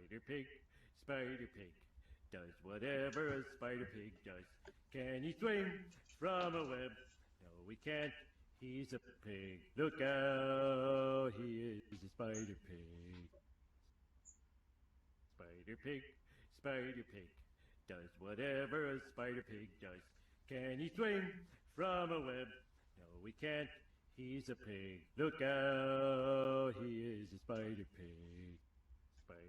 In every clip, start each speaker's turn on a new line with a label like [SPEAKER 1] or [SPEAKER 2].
[SPEAKER 1] Spider Pig, Spider Pig, does whatever a Spider Pig does. Can he swing from a web? No, he can't. He's a pig. Look out, he is a Spider Pig. Spider Pig, Spider Pig, does whatever a Spider Pig does. Can he swing from a web? No, he can't. He's a pig. Look out, he is a Spider Pig. Spider.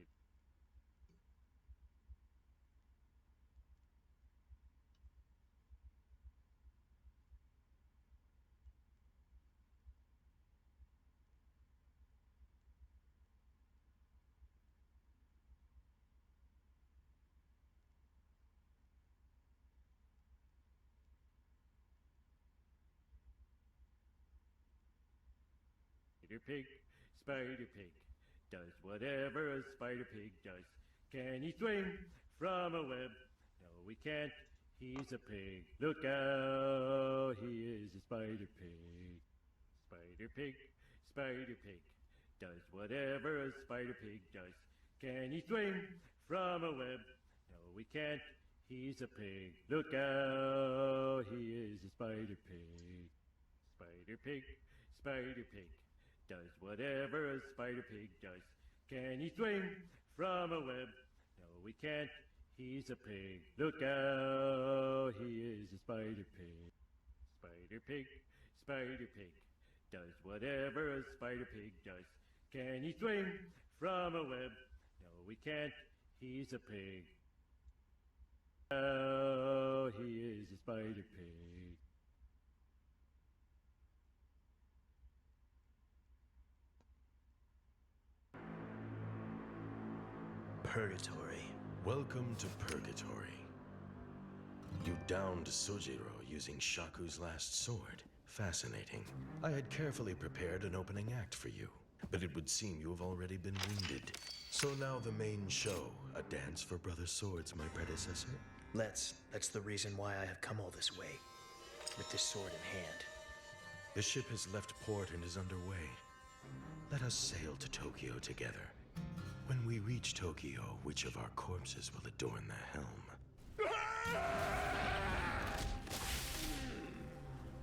[SPEAKER 1] Spider Pig, Spider Pig, does whatever a Spider Pig does. Can he swing from a web? No, he can't. He's a pig. Look out, he is a Spider Pig. Spider Pig, Spider Pig, does whatever a Spider Pig does. Can he swing from a web? No, he can't. He's a pig. Look out, he is a Spider Pig. Spider Pig, Spider Pig, does whatever a Spider Pig does. Can he swing from a web? No, he can't. He's a pig. Look out, he is a Spider Pig. Spider Pig, Spider Pig, does whatever a Spider Pig does. Can he swing from a web? No, he can't. He's a pig. Oh, he is a Spider Pig.
[SPEAKER 2] Purgatory.
[SPEAKER 3] Welcome to Purgatory. You downed Sojiro using Shaku's last sword. Fascinating. I had carefully prepared an opening act for you, but it would seem you have already been wounded. So now the main show, a dance for Brother Swords, my predecessor?
[SPEAKER 2] That's the reason why I have come all this way, with this sword in hand.
[SPEAKER 3] The ship has left port and is underway. Let us sail to Tokyo together. When we reach Tokyo, which of our corpses will adorn the helm?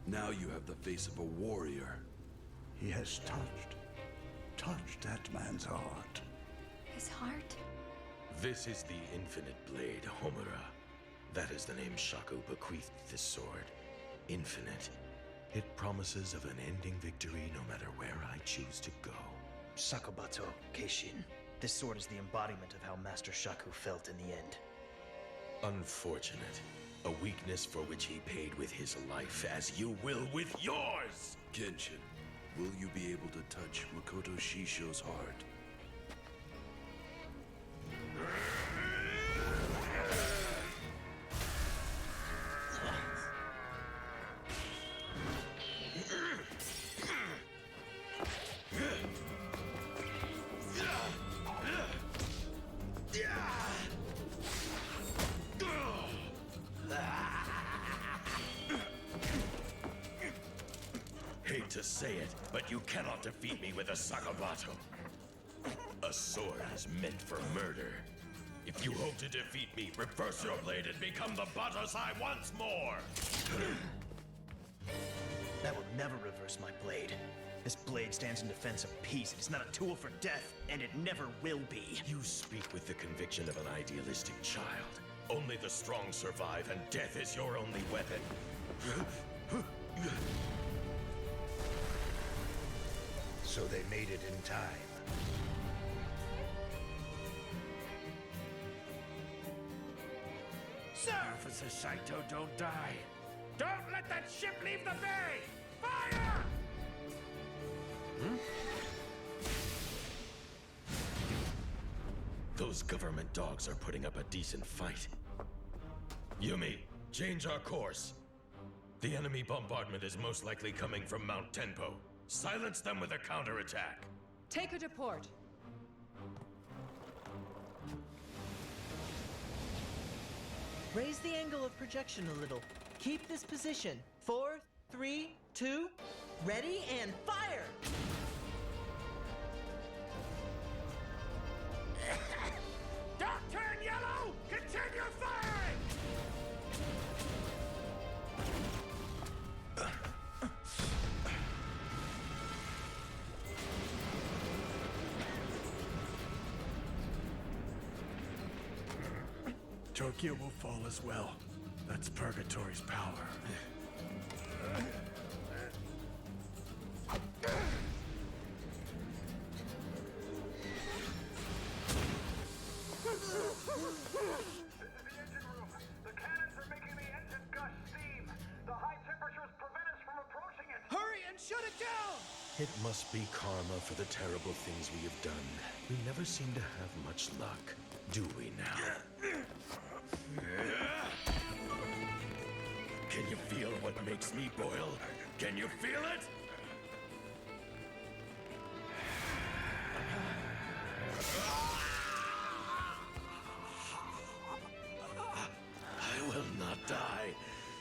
[SPEAKER 4] Now you have the face of a warrior.
[SPEAKER 5] He has touched that man's heart.
[SPEAKER 6] His heart?
[SPEAKER 3] This is the Infinite Blade, Homura. That is the name Shaku bequeathed this sword. Infinite. It promises of an ending victory no matter where I choose to go.
[SPEAKER 2] Sakobato Keishin. This sword is the embodiment of how Master Shaku felt in the end.
[SPEAKER 3] Unfortunate. A weakness for which he paid with his life, as you will with yours!
[SPEAKER 4] Kenshin, will you be able to touch Makoto Shisho's heart?
[SPEAKER 3] Hate to say it, but you cannot defeat me with a Sakabato. A sword is meant for murder. If you hope to defeat me, reverse your blade and become the Batosai once more!
[SPEAKER 2] That will never reverse my blade. This blade stands in defense of peace. It is not a tool for death, and it never will be.
[SPEAKER 3] You speak with the conviction of an idealistic child. Only the strong survive, and death is your only weapon.
[SPEAKER 5] So they made it in time.
[SPEAKER 7] Sir! Officer Saito, don't die. Don't let that ship leave the bay! Fire!
[SPEAKER 3] Those government dogs are putting up a decent fight. Yumi, change our course. The enemy bombardment is most likely coming from Mount Tenpo. Silence them with a counterattack.
[SPEAKER 6] Take her to port.
[SPEAKER 8] Raise the angle of projection a little. Keep this position. 4, 3, 2, ready and fire!
[SPEAKER 5] Tokyo will fall as well. That's Purgatory's power.
[SPEAKER 3] It must be karma for the terrible things we have done. We never seem to have much luck, do we now?
[SPEAKER 7] Can you feel what makes me boil? Can you feel it?
[SPEAKER 3] I will not die.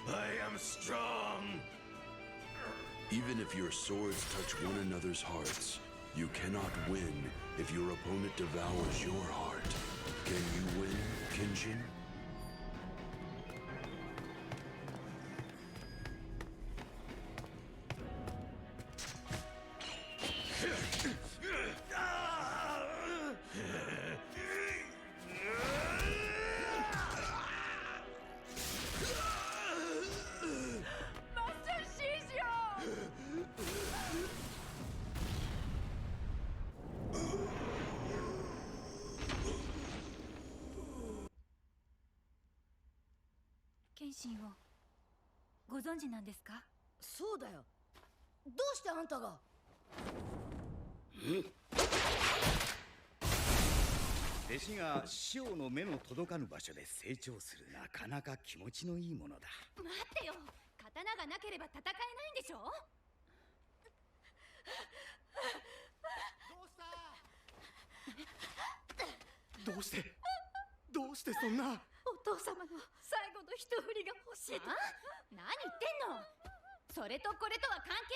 [SPEAKER 3] I am strong.
[SPEAKER 4] Even if your swords touch one another's hearts, you cannot win if your opponent devours your heart. Can you win, Kenshin?
[SPEAKER 6] Master Shishio!
[SPEAKER 9] 謙信をご存知なんですか？
[SPEAKER 10] そうだよ。どうしてあんたが？
[SPEAKER 11] 弟子が師匠の目の届かぬ場所で成長する、なかなか気持ちのいいものだ。
[SPEAKER 9] 待ってよ、刀がなければ戦えないんでしょ？
[SPEAKER 2] どうしてそんな。
[SPEAKER 9] お父様の最後の一振りが欲しいと。何言ってんの？それとこれとは関係。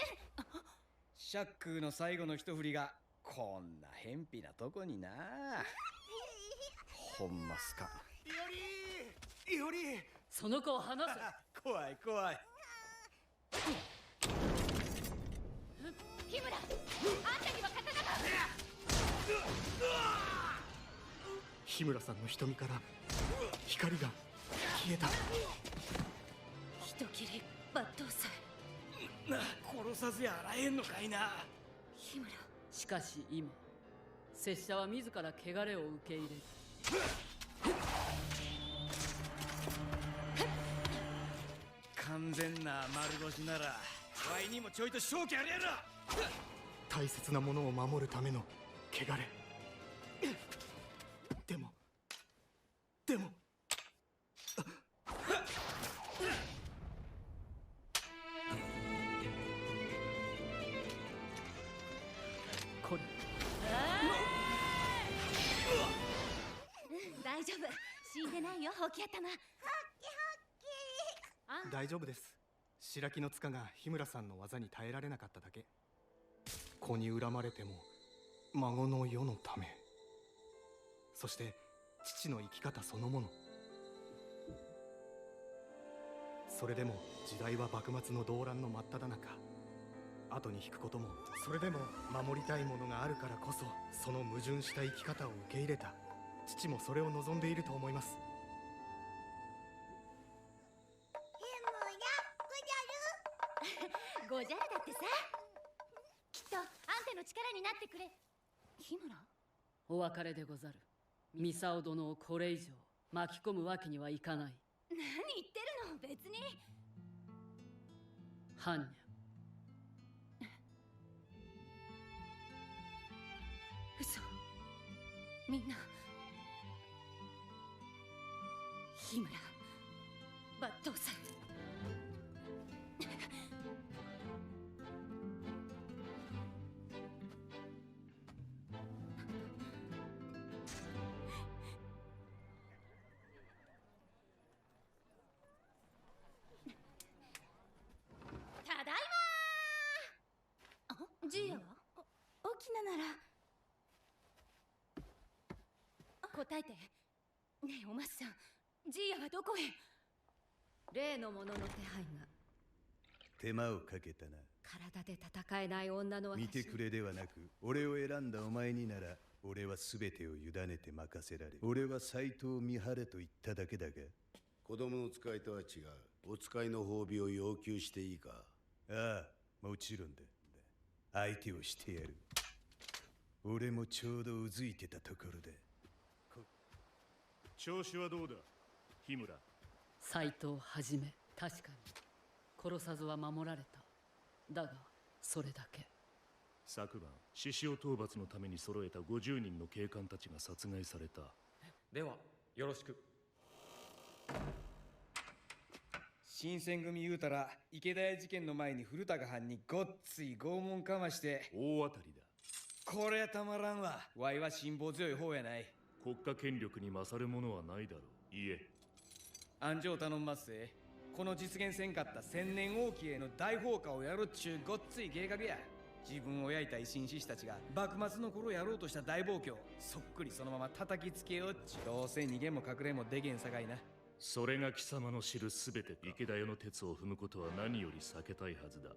[SPEAKER 11] シャックの最後の一振りがこんな偏僻なとこにな。ほんますか。
[SPEAKER 2] いおり
[SPEAKER 6] その子を離せ。
[SPEAKER 11] 怖い怖い。
[SPEAKER 9] 日村、あんたには刀が。
[SPEAKER 2] 日村さんの瞳から光が消えた。
[SPEAKER 9] 人斬り抜刀斎。
[SPEAKER 11] 殺さずやあらへんのかいな。
[SPEAKER 9] 日村。
[SPEAKER 6] しかし今、拙者は自ら汚れを受け入れる。
[SPEAKER 11] 完全な丸腰ならわいにもちょいと正気あるやろ。
[SPEAKER 2] 大切なものを守るための汚れ。でも
[SPEAKER 6] これ
[SPEAKER 9] 大丈夫、死んでないよ、ほき頭。
[SPEAKER 2] 大丈夫です。白木の塚が日村さんの技に耐えられなかっただけ。子に恨まれても孫の世のため、そして父の生き方そのもの。それでも時代は幕末の動乱の真っ只中。後に引くことも、それでも守りたいものがあるからこそ、その矛盾した生き方を受け入れた父もそれを望んでいると思います。
[SPEAKER 9] ごじゃるだってさ、きっとあんたの力になってくれ。日村、
[SPEAKER 6] お別れでござる。ミサオ殿をこれ以上巻き込むわけにはいかない。
[SPEAKER 9] 何言ってるの？別に。
[SPEAKER 6] 般若、
[SPEAKER 9] 嘘。みんな日村抜刀斎。ただいまー。ジーヤは？起きななら答えて。ねえおまっさん、ジーヤはどこへ？
[SPEAKER 6] 例の者の手配が。
[SPEAKER 11] 手間をかけたな。
[SPEAKER 6] 体で戦えない女の私。
[SPEAKER 11] 見てくれではなく、俺を選んだお前になら
[SPEAKER 12] 俺は全てを委ねて任せられ、俺は斎藤見張れと言っただけだが。
[SPEAKER 13] 子供の使いとは違う。お使いの褒美を要求していいか？
[SPEAKER 12] ああ、もちろんだ。相手をしてやる。俺もちょうどうずいてたところだ。
[SPEAKER 1] 調子はどうだ、日村？
[SPEAKER 6] 斎藤はじめ、確かに殺さずは守られた。だがそれだけ。
[SPEAKER 14] 昨晩獅子王討伐のために揃えた50人の警官たちが殺害された。
[SPEAKER 15] ではよろしく。新選組言うたら池田屋事件の前に古高藩にごっつい拷問かまして。
[SPEAKER 14] 大当たりだ。
[SPEAKER 15] こりゃたまらんわ。わいは辛抱強い方やない。
[SPEAKER 14] 国家権力に勝るものはないだろう。いえ、
[SPEAKER 15] 安城頼んますぜ。この実現せんかった千年王旗への大放火をやるっちゅうごっつい計画や。自分を焼いた維新志士たちが幕末の頃やろうとした大暴挙、そっくりそのまま叩きつけようっち。どうせ逃げも隠れもでけんさかいな。
[SPEAKER 14] それが貴様の知るすべてか。池田屋の鉄を踏むことは何より避けたいはずだ。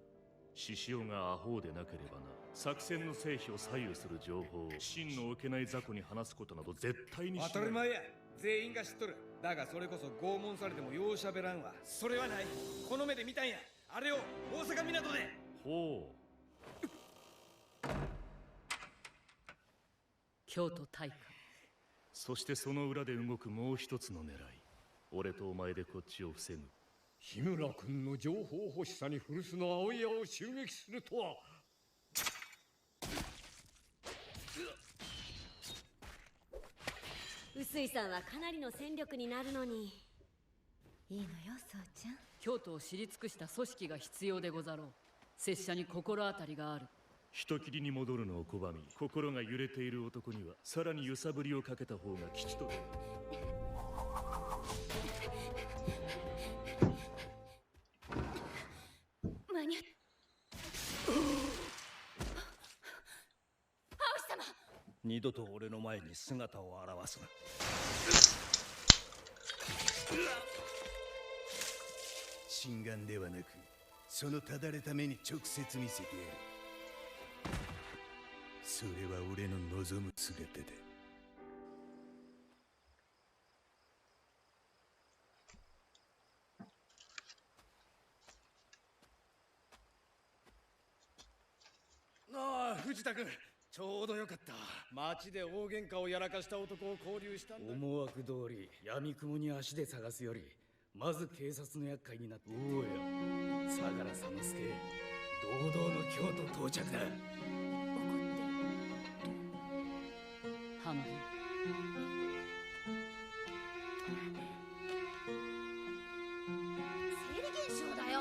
[SPEAKER 14] 獅子王がアホでなければな。作戦の成否を左右する情報を真の置けない雑魚に話すことなど絶対にしない。
[SPEAKER 15] 当たり前や。全員が知っとる。だがそれこそ拷問されてもようしゃべらんわ。それはない。この目で見たんや。あれを大阪港で。
[SPEAKER 14] ほう。
[SPEAKER 6] 京都大火。
[SPEAKER 14] そしてその裏で動くもう一つの狙い。俺とお前でこっちを防ぐ。
[SPEAKER 16] 日村君の情報欲しさに古巣の青屋を襲撃するとは。
[SPEAKER 10] 臼井さんはかなりの戦力になるのに。いいのよ、そうちゃん。
[SPEAKER 6] 京都を知り尽くした組織が必要でござろう。拙者に心当たりがある。
[SPEAKER 14] 人斬りに戻るのを拒み、心が揺れている男にはさらに揺さぶりをかけた方が吉と。
[SPEAKER 9] 間に合っ青様。
[SPEAKER 11] 二度と俺の前に姿を現すな。心眼ではなく、そのただれた目に直接見せてやる。それは俺の望む姿だ。
[SPEAKER 5] ああ、藤田君、ちょうどよかった。町で大喧嘩をやらかした男を拘留したんだ。
[SPEAKER 11] 思惑通り、闇雲に足で探すより、まず警察の厄介になって。おうや、相良佐之助、堂々の京都到着だ。
[SPEAKER 6] 半分。
[SPEAKER 9] 生理現象だよ。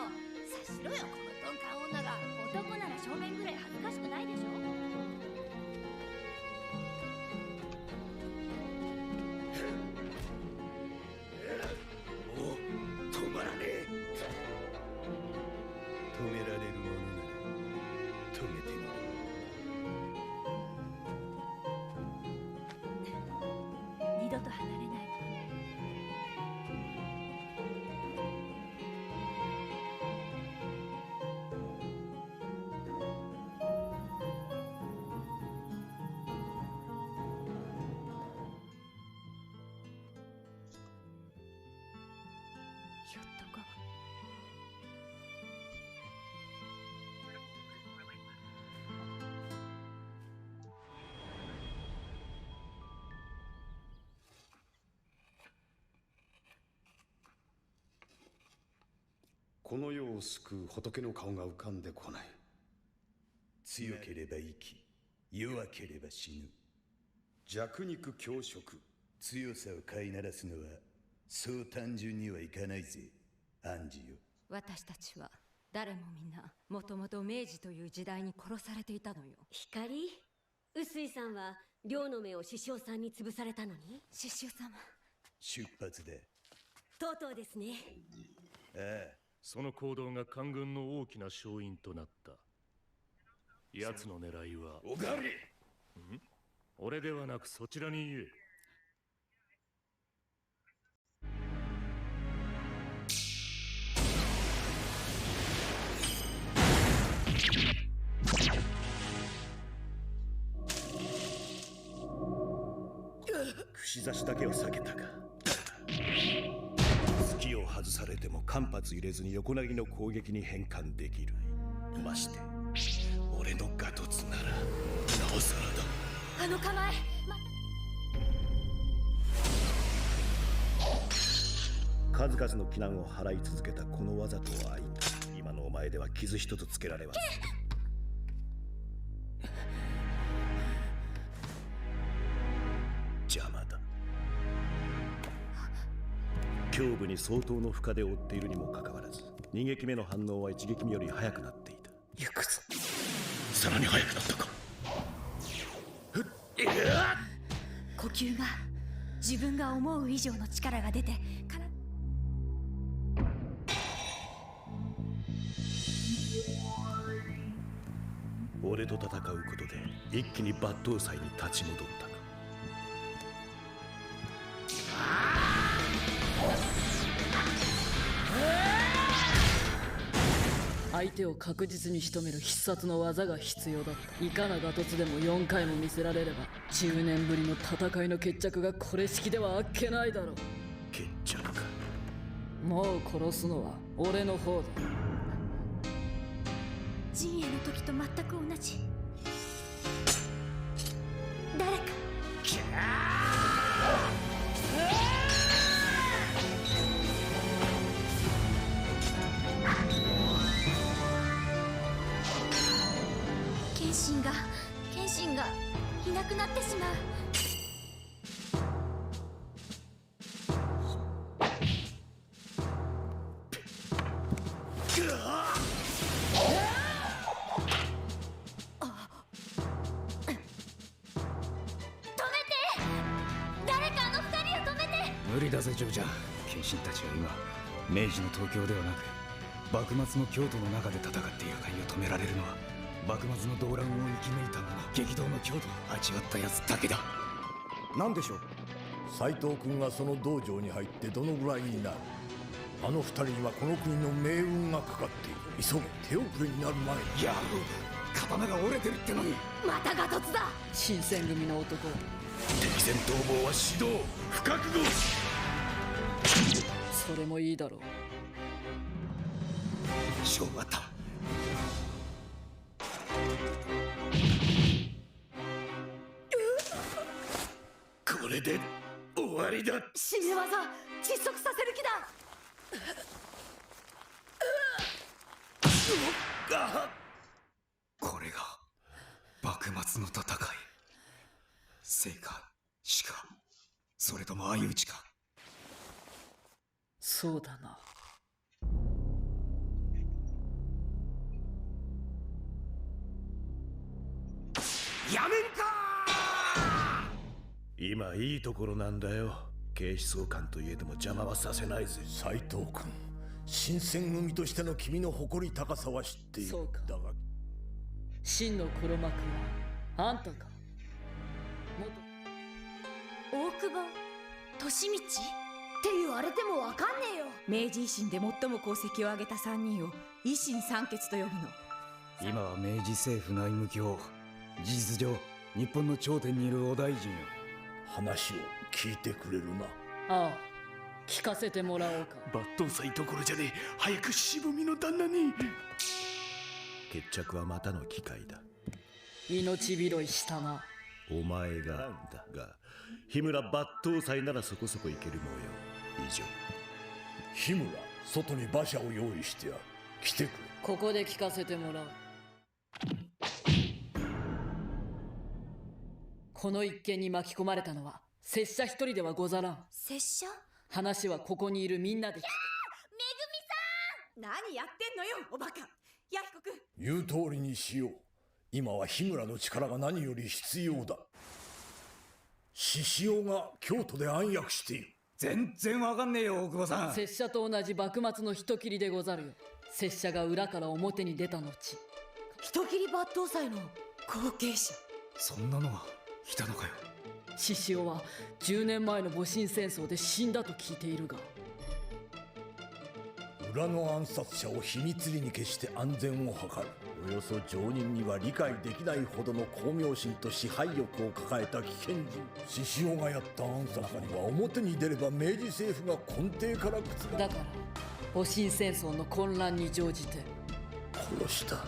[SPEAKER 9] 察しろよ、この鈍感女が。男なら正面ぐらい恥ずかしくないでしょ。
[SPEAKER 11] もう止まらねえ。止められるものなら止めてみろ。
[SPEAKER 9] 二度と離れない。ひょっとこ。
[SPEAKER 13] この世を救う仏の顔が浮かんでこない。
[SPEAKER 12] 強ければ生き、弱ければ死ぬ。
[SPEAKER 13] 弱肉強食。
[SPEAKER 12] 強さを飼いならすのはそう単純にはいかないぜ、アンジよ。
[SPEAKER 10] 私たちは誰もみんなもともと明治という時代に殺されていたのよ。光、臼井さんは両の目を獅子王さんに潰されたのに。獅子王様、
[SPEAKER 12] 出発だ。
[SPEAKER 10] とうとうですね。
[SPEAKER 12] ああ、
[SPEAKER 14] その行動が官軍の大きな勝因となった。奴の狙いは。
[SPEAKER 11] おかわり。
[SPEAKER 14] 俺ではなくそちらに言え。
[SPEAKER 12] 差しだけは避けたか。隙を外されても間髪入れずに横投げの攻撃に変換できる。まして俺のガトツならなおさらだ。
[SPEAKER 9] あの構え、
[SPEAKER 12] 数々の危難を払い続けたこの技とは相ま今のお前では傷一つつけられはず。邪魔だ。胸部に相当の負荷で負っているにもかかわらず2撃目の反応は1撃目より早くなっていた。行くぞ。さらに早くなったか。
[SPEAKER 9] 呼吸が自分が思う以上の力が出て
[SPEAKER 12] 俺と戦うことで一気に抜刀斎に立ち戻ったか。
[SPEAKER 6] 相手を確実に仕留める必殺の技が必要だった。いかなガトツでも4回も見せられれば10年ぶりの戦いの決着がこれ式ではあっけないだろう。
[SPEAKER 12] 決着か。
[SPEAKER 6] もう殺すのは俺の方だ。
[SPEAKER 9] 陣営の時と全く同じ。誰か謙信がいなくなってしまう。
[SPEAKER 11] 無理だぜジョージャー。謙信たちは今明治の東京ではなく幕末の京都の中で戦っている会を止められるのは幕末の動乱を生き抜いたまま激動の京都を味わったやつだけだ。
[SPEAKER 17] 何でしょう。斎藤君がその道場に入ってどのぐらいになる。あの二人にはこの国の命運がかかっている。急げ、手遅れになる前に。
[SPEAKER 11] やろう、刀が折れてるってのに。
[SPEAKER 9] またガトツだ。
[SPEAKER 6] 新選組の男。
[SPEAKER 12] 敵戦逃亡は指導不覚悟。
[SPEAKER 6] それもいいだろう。
[SPEAKER 11] 勝負あった。
[SPEAKER 12] これで終わりだ。
[SPEAKER 9] 締め技窒息させる気だ。
[SPEAKER 11] これが幕末の戦い。生か死か、それとも相打ちか。
[SPEAKER 6] そうだな。
[SPEAKER 11] やめんか。
[SPEAKER 12] 今いいところなんだよ。警視総監といえども邪魔はさせないぜ。
[SPEAKER 17] 斎藤君、新選組としての君の誇り高さは知っている。
[SPEAKER 6] そうか。
[SPEAKER 17] だが
[SPEAKER 6] 真の黒幕はあんたか。
[SPEAKER 9] 大久保利道って言われてもわかんねえよ。
[SPEAKER 18] 明治維新で最も功績を挙げた3人を維新三傑と呼ぶの。
[SPEAKER 11] 今は明治政府内務卿、事実上日本の頂点にいるお大臣よ。
[SPEAKER 17] 話を聞いてくれるな。
[SPEAKER 6] ああ、聞かせてもらおうか。
[SPEAKER 12] 抜刀斎どころじゃねえ。早く渋みの旦那に。決着はまたの機会だ。
[SPEAKER 6] 命拾いしたな。
[SPEAKER 12] お前がだが日村抜刀斎ならそこそこいける模様。以上。
[SPEAKER 17] 日村、外に馬車を用意してある。来てくれ。
[SPEAKER 6] ここで聞かせてもらう。この一件に巻き込まれたのは拙者一人ではござらん。
[SPEAKER 9] 拙者？
[SPEAKER 6] 話はここにいるみんなで聞く。
[SPEAKER 18] 何やってんのよおバカ。弥彦君、
[SPEAKER 17] 言う通りにしよう。今は日村の力が何より必要だ。獅子王が京都で暗躍している。
[SPEAKER 11] 全然わかんねえよ大久保さん。
[SPEAKER 6] 拙者と同じ幕末の人斬りでござるよ。拙者が裏から表に出た後、
[SPEAKER 18] 人斬り抜刀斎の後継者。
[SPEAKER 11] そんなのがいたのかよ。
[SPEAKER 6] 獅子王は10年前の戊辰戦争で死んだと聞いているが。
[SPEAKER 17] 裏の暗殺者を秘密裏に消して安全を図る。およそ常人には理解できないほどの巧妙心と支配欲を抱えた危険人、獅子王がやった暗殺には表に出れば明治政府が根底から覆
[SPEAKER 6] だから戊辰戦争の混乱に乗じて
[SPEAKER 17] 殺した。だ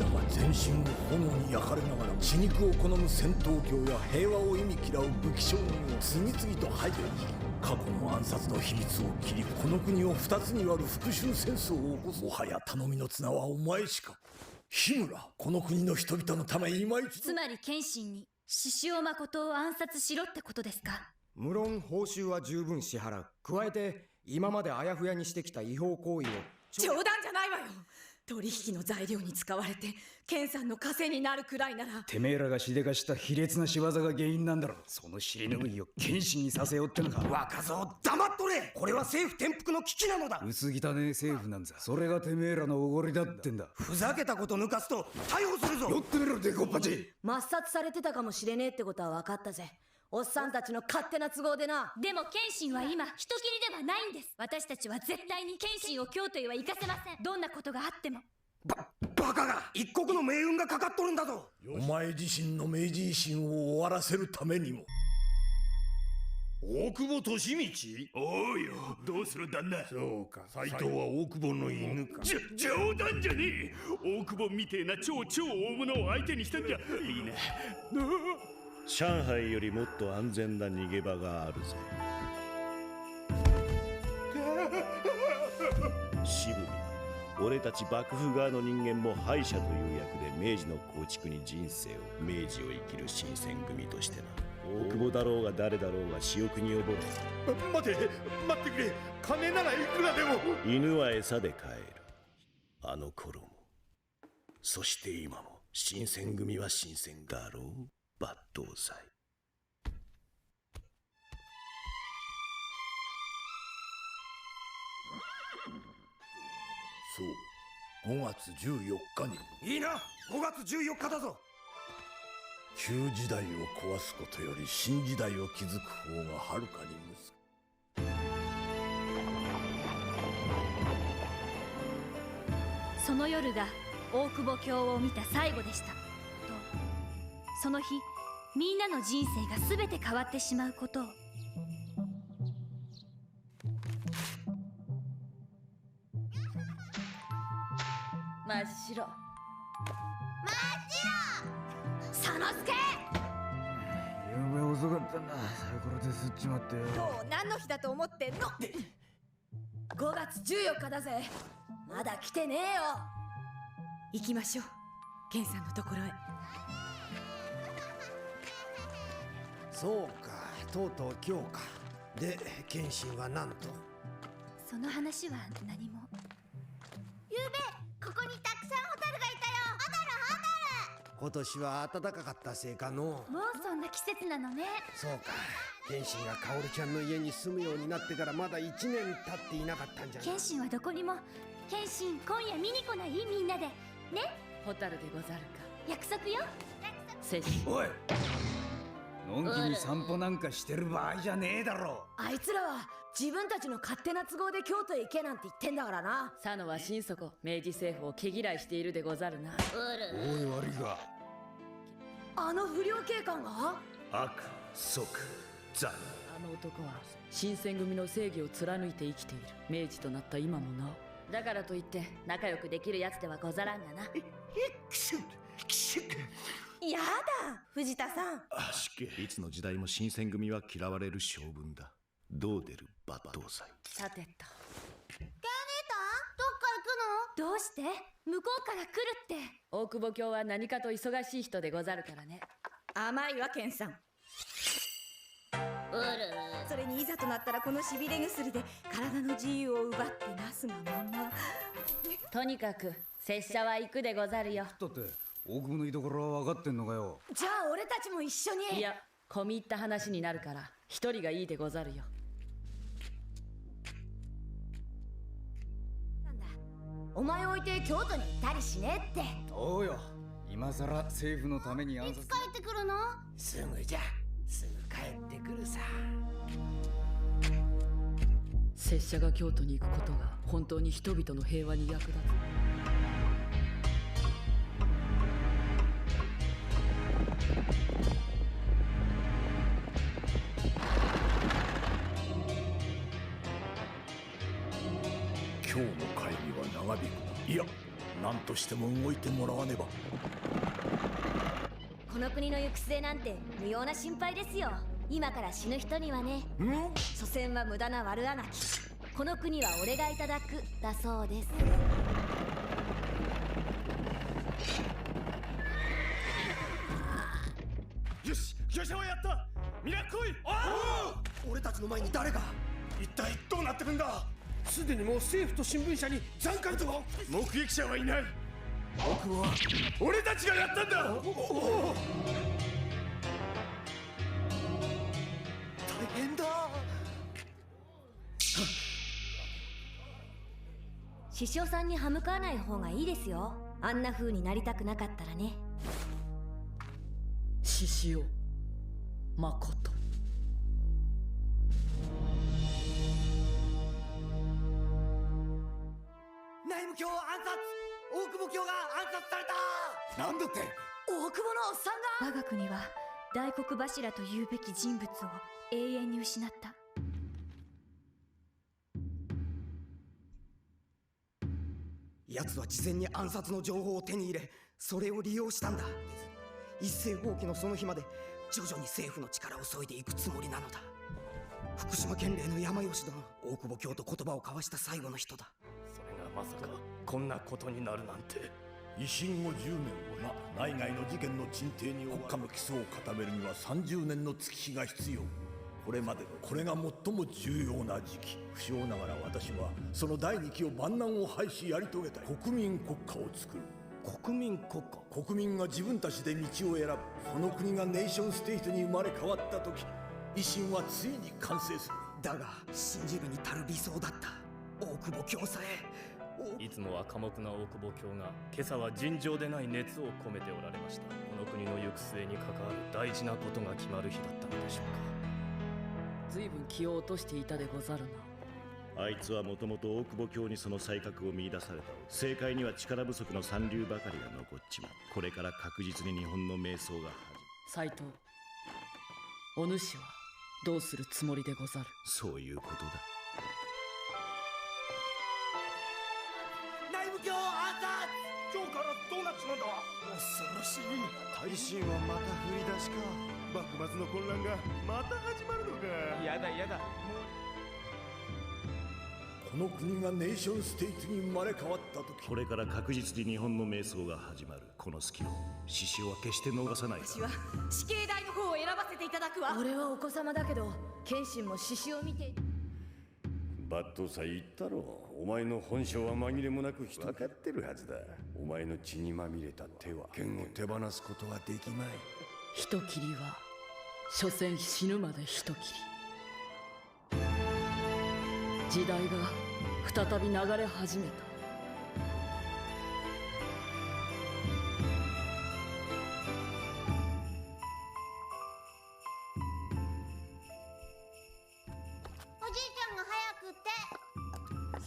[SPEAKER 17] が全身を炎に焼かれながら血肉を好む戦闘狂や平和を忌み嫌う武器商人を次々と排除し、過去の暗殺の秘密を切り、この国を二つに割る復讐戦争を起こす。もはや頼みの綱はお前しか。日村、この国の人々のため今一度。
[SPEAKER 9] つまり謙信に獅子王誠を暗殺しろってことですか？
[SPEAKER 16] 無論報酬は十分支払う。加えて今まであやふやにしてきた違法行為を。
[SPEAKER 18] 冗談じゃないわよ。取引の材料に使われてケンさんの稼になるくらいなら。
[SPEAKER 11] てめえらがしでかした卑劣な仕業が原因なんだろ。その尻拭いを謙信にさせようってのか。
[SPEAKER 16] 若造黙っとれ。これは政府転覆の危機なのだ。
[SPEAKER 11] 薄汚ねえ政府なんざ、それがてめえらのおごりだってんだ。
[SPEAKER 16] ふざけたこと抜かすと逮捕するぞ。
[SPEAKER 11] 寄ってみろデコッパチ。
[SPEAKER 10] 抹殺されてたかもしれねえってことは分かったぜ。おっさんたちの勝手な都合でな。
[SPEAKER 9] でも謙信は今人斬りではないんです。私たちは絶対に謙信を京都へは行かせません。どんなことがあっても。
[SPEAKER 16] バカが、一国の命運がかかっとるんだぞ。
[SPEAKER 17] お前自身の明治維新を終わらせるためにも。
[SPEAKER 12] 大久保利通。
[SPEAKER 7] おうよ、どうする旦那。
[SPEAKER 12] そうか、斎藤は大久保の犬か。
[SPEAKER 7] 冗談じゃねえ。大久保みてえな超大物を相手にしたんじゃいいな。
[SPEAKER 12] 上海よりもっと安全な逃げ場があるぜ。渋谷、俺たち幕府側の人間も敗者という役で明治の構築に人生を、明治を生きる新選組としてな。大久保だろうが誰だろうが仕置きに覚え。
[SPEAKER 17] 待ってくれ。金ならいくらでも。
[SPEAKER 12] 犬は餌で飼える。あの頃も、そして今も新選組は新選だろう。抜刀斎。
[SPEAKER 17] そう、5月14日に。
[SPEAKER 16] いいな、5月14日だぞ。
[SPEAKER 17] 旧時代を壊すことより新時代を築く方がはるかに
[SPEAKER 9] その夜が大久保卿を見た最後でしたと。その日みんなの人生が全て変わってしまうことを。
[SPEAKER 6] 真っ白。
[SPEAKER 18] 佐之助。
[SPEAKER 11] ゆうべ遅かったんだ。サイコロで吸っちまってよ。
[SPEAKER 18] 今日何の日だと思ってんの。5月14日だぜ。まだ来てねえよ。行きましょう、ケンさんのところへ。
[SPEAKER 5] そうか、とうとう今日か。で、謙信は何と。
[SPEAKER 9] その話は何も。
[SPEAKER 18] ゆうべここにたくさんホタルがいたよ。ホタル。
[SPEAKER 5] 今年は暖かかったせいかの。
[SPEAKER 9] もうそんな季節なのね。
[SPEAKER 5] そうか、謙信がカオルちゃんの家に住むようになってからまだ1年経っていなかったんじゃない。
[SPEAKER 9] 謙信はどこにも。謙信、今夜見に来ない？みんなでね。
[SPEAKER 6] ホタルでござるか。
[SPEAKER 9] 約束よ。
[SPEAKER 6] 拙者。
[SPEAKER 11] おい、のんきに散歩なんかしてる場合じゃねえだろ。
[SPEAKER 10] あいつらは自分たちの勝手な都合で京都へ行けなんて言ってんだからな。
[SPEAKER 6] 佐野は心底明治政府を毛嫌いしているでござるな。
[SPEAKER 12] おい悪いが、
[SPEAKER 10] あの不良警官が
[SPEAKER 12] 悪、即、残。
[SPEAKER 6] あの男は新選組の正義を貫いて生きている。明治となった今もなお。だからといって仲良くできるやつではござらんがな。
[SPEAKER 18] やだ、藤田さん。
[SPEAKER 12] いつの時代も新選組は嫌われる将軍だ。どう出る抜刀斎。
[SPEAKER 6] さてと。
[SPEAKER 9] どっから来るの？どうして？向こうから来るって。
[SPEAKER 6] 大久保卿は何かと忙しい人でござるからね。
[SPEAKER 18] 甘いわ、ケンさん。それにいざとなったらこのしびれ薬で体の自由を奪ってなすがまま。
[SPEAKER 6] とにかく拙者は行くでござるよ。
[SPEAKER 11] だって大久保の居所は分かってんのかよ。
[SPEAKER 10] じゃあ俺たちも一緒に。
[SPEAKER 6] いや、込み入った話になるから一人がいいでござるよ。
[SPEAKER 10] お前を置いて京都に行ったりしねえって。
[SPEAKER 11] どうよ、今さら政府のために暗殺。
[SPEAKER 9] いつ帰ってくるの？
[SPEAKER 5] すぐじゃ、すぐ帰ってくるさ。
[SPEAKER 6] 拙者が京都に行くことが本当に人々の平和に役立つ。
[SPEAKER 17] 今日の会議は長引く。いや、何としても動いてもらわねば。
[SPEAKER 10] この国の行く末なんて無用な心配ですよ。今から死ぬ人にはね、所詮は無駄な悪あがき。この国は俺がいただくだそうです。
[SPEAKER 2] よし、業者はやった。皆来い。俺たちの前に誰が。一体どうなってるんだ。すでにもう政府と新聞社に残骸とは。目撃者はいない。僕は俺たちがやったんだ。大変だ。
[SPEAKER 10] 獅子王さんに歯向かわない方がいいですよ。あんな風になりたくなかったらね。
[SPEAKER 6] 獅子王まこと。
[SPEAKER 18] 内務卿暗殺。大久保卿が暗殺された。
[SPEAKER 17] なんだって。
[SPEAKER 18] 大久保のおっさんが。
[SPEAKER 9] 我が国は大黒柱というべき人物を永遠に失った。
[SPEAKER 16] 奴は事前に暗殺の情報を手に入れ、それを利用したんだ。一世放棄のその日まで徐々に政府の力を削いでいくつもりなのだ。福島県令の山吉殿、大久保卿と言葉を交わした最後の人だ。
[SPEAKER 17] それがまさかこんなことになるなんて。維新を10年終え、内外の事件の鎮定に国家の基礎を固めるには30年の月日が必要。これまでのこれが最も重要な時期。不詳ながら私はその第2期を万難を排しやり遂げたい。国民国家を作る。国民国家。国民が自分たちで道を選ぶ。その国がネーションステートに生まれ変わった時、維新はついに完成する。
[SPEAKER 16] だが信じるに足る理想だった。大久保卿さえ。
[SPEAKER 11] いつもは寡黙な大久保卿が今朝は尋常でない熱を込めておられました。この国の行く末に関わる大事なことが決まる日だったのでしょうか。
[SPEAKER 6] 随分気を落としていたでござるな。
[SPEAKER 12] あいつはもともと大久保卿にその才覚を見出された。政界には力不足の三流ばかりが残っちまう。これから確実に日本の迷走が始まる。
[SPEAKER 6] 斎藤、お主はどうするつもりでござる。
[SPEAKER 12] そういうことだ。
[SPEAKER 18] 内務卿暗殺。
[SPEAKER 2] 今日からどうなっちまうんだ。恐ろしい。大臣はまた振り出しか。幕末の混乱がまた始まるのか。
[SPEAKER 15] やだやだ。
[SPEAKER 17] この国がネーションステートに生まれ変わった時、
[SPEAKER 12] これから確実に日本の迷走が始まる。この隙を獅子王は決して逃さないから。
[SPEAKER 18] 私は死刑台の方を選ばせていただくわ。
[SPEAKER 10] 俺はお子様だけど謙信も獅子を見て。
[SPEAKER 4] バットさ言ったろ。お前の本性は紛れもなく分かってるはずだ。お前の血にまみれた手は剣を手放すことはできまい。
[SPEAKER 6] 人斬りは所詮死ぬまで人斬り。時代が再び流れ始めた。
[SPEAKER 18] おじいちゃんが早くって。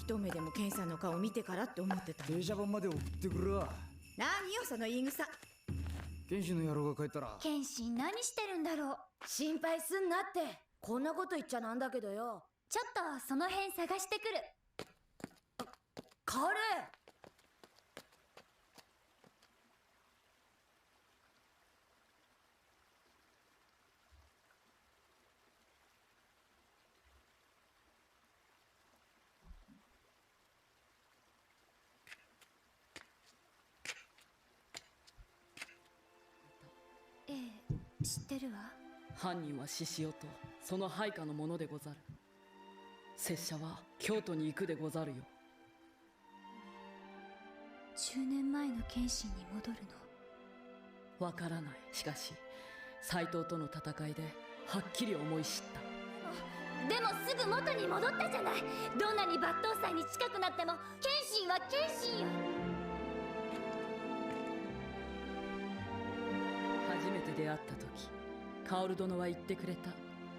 [SPEAKER 19] 一目でもケンさんの顔見てからって思ってた。
[SPEAKER 11] 電車版まで送ってくるわ。
[SPEAKER 19] 何よその言い草。
[SPEAKER 11] 剣士の野郎が帰ったら。
[SPEAKER 9] 謙信何してるんだろう。
[SPEAKER 10] 心配すんなって。こんなこと言っちゃなんだけどよ。
[SPEAKER 9] ちょっとその辺探してくる。
[SPEAKER 10] カレー。
[SPEAKER 9] ええ、知ってるわ。
[SPEAKER 6] 犯人は獅子王とその配下の者でござる。拙者は京都に行くでござるよ。
[SPEAKER 9] 10年前の謙信に戻るの。
[SPEAKER 6] わからない。しかし斎藤との戦いではっきり思い知った。
[SPEAKER 9] でもすぐ元に戻ったじゃない。どんなに抜刀斎に近くなっても謙信は謙信よ。
[SPEAKER 6] 初めて出会った時、薫殿は言ってくれた。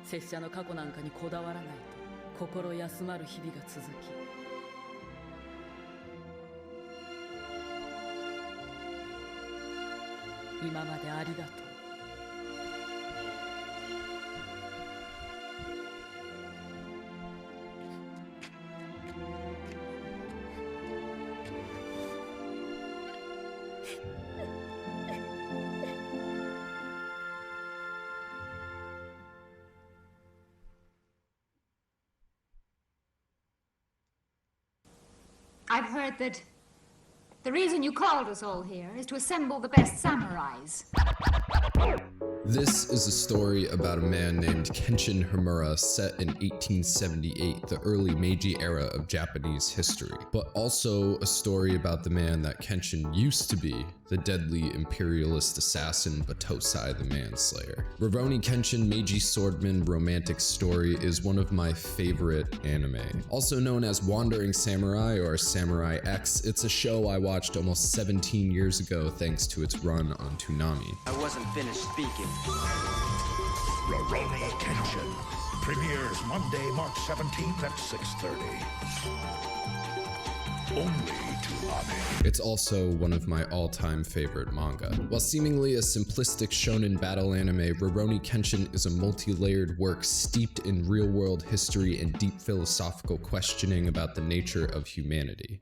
[SPEAKER 6] 拙者の過去なんかにこだわらないと。心休まる日々が続き、今までありがとう。
[SPEAKER 20] I've heard that the reason you called us all here is to assemble the best samurais.
[SPEAKER 21] This is a story about a man named Kenshin Himura set in 1878, the early Meiji era of Japanese history, but also a story about the man that Kenshin used to be, the deadly imperialist assassin Batosai the Manslayer. Rurouni Kenshin Meiji Swordman Romantic Story is one of my favorite anime. Also known as Wandering Samurai or Samurai X, it's a show I watched almost 17 years ago thanks to its run on Toonami.
[SPEAKER 22] I wasn't finished speaking.
[SPEAKER 7] Rurouni Kenshin premieres Monday, March 17th at 6:30. Only Toonami.
[SPEAKER 21] It's also one of my all-time favorite manga. While seemingly a simplistic shonen battle anime, Rurouni Kenshin is a multi-layered work steeped in real-world history and deep philosophical questioning about the nature of humanity,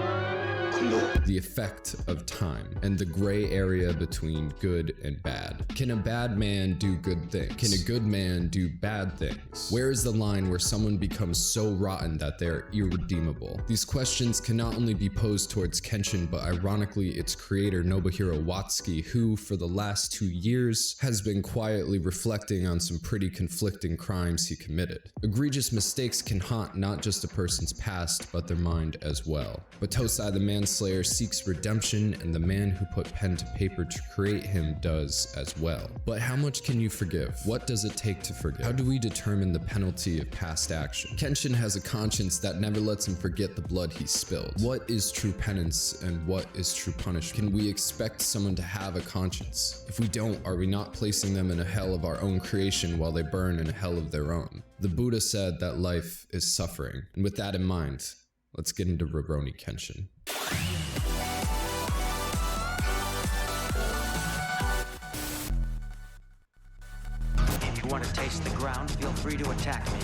[SPEAKER 21] the effect of time, and the gray area between good and bad. Can a bad man do good things? Can a good man do bad things? Where is the line where someone becomes so rotten that they're irredeemable? These questions can not only be posed towards Kenshin, but ironically its creator Nobuhiro Watsuki, who for the last 2 years has been quietly reflecting on some pretty conflicting crimes he committed. Egregious mistakes can haunt not just a person's past, but their mind as well. Batosai the Manslayer seeks redemption, and the man who put pen to paper to create him does as well. But how much can you forgive? What does it take to forgive? How do we determine the penalty of past action? Kenshin has a conscience that never lets him forget the blood he spilled. What is true penance and what is true punishment? Can we expect someone to have a conscience? If we don't, are we not placing them in a hell of our own creation while they burn in a hell of their own? The Buddha said that life is suffering, and with that in mind, let's get into Rurouni Kenshin.
[SPEAKER 22] If you want to taste the ground, feel free to attack me.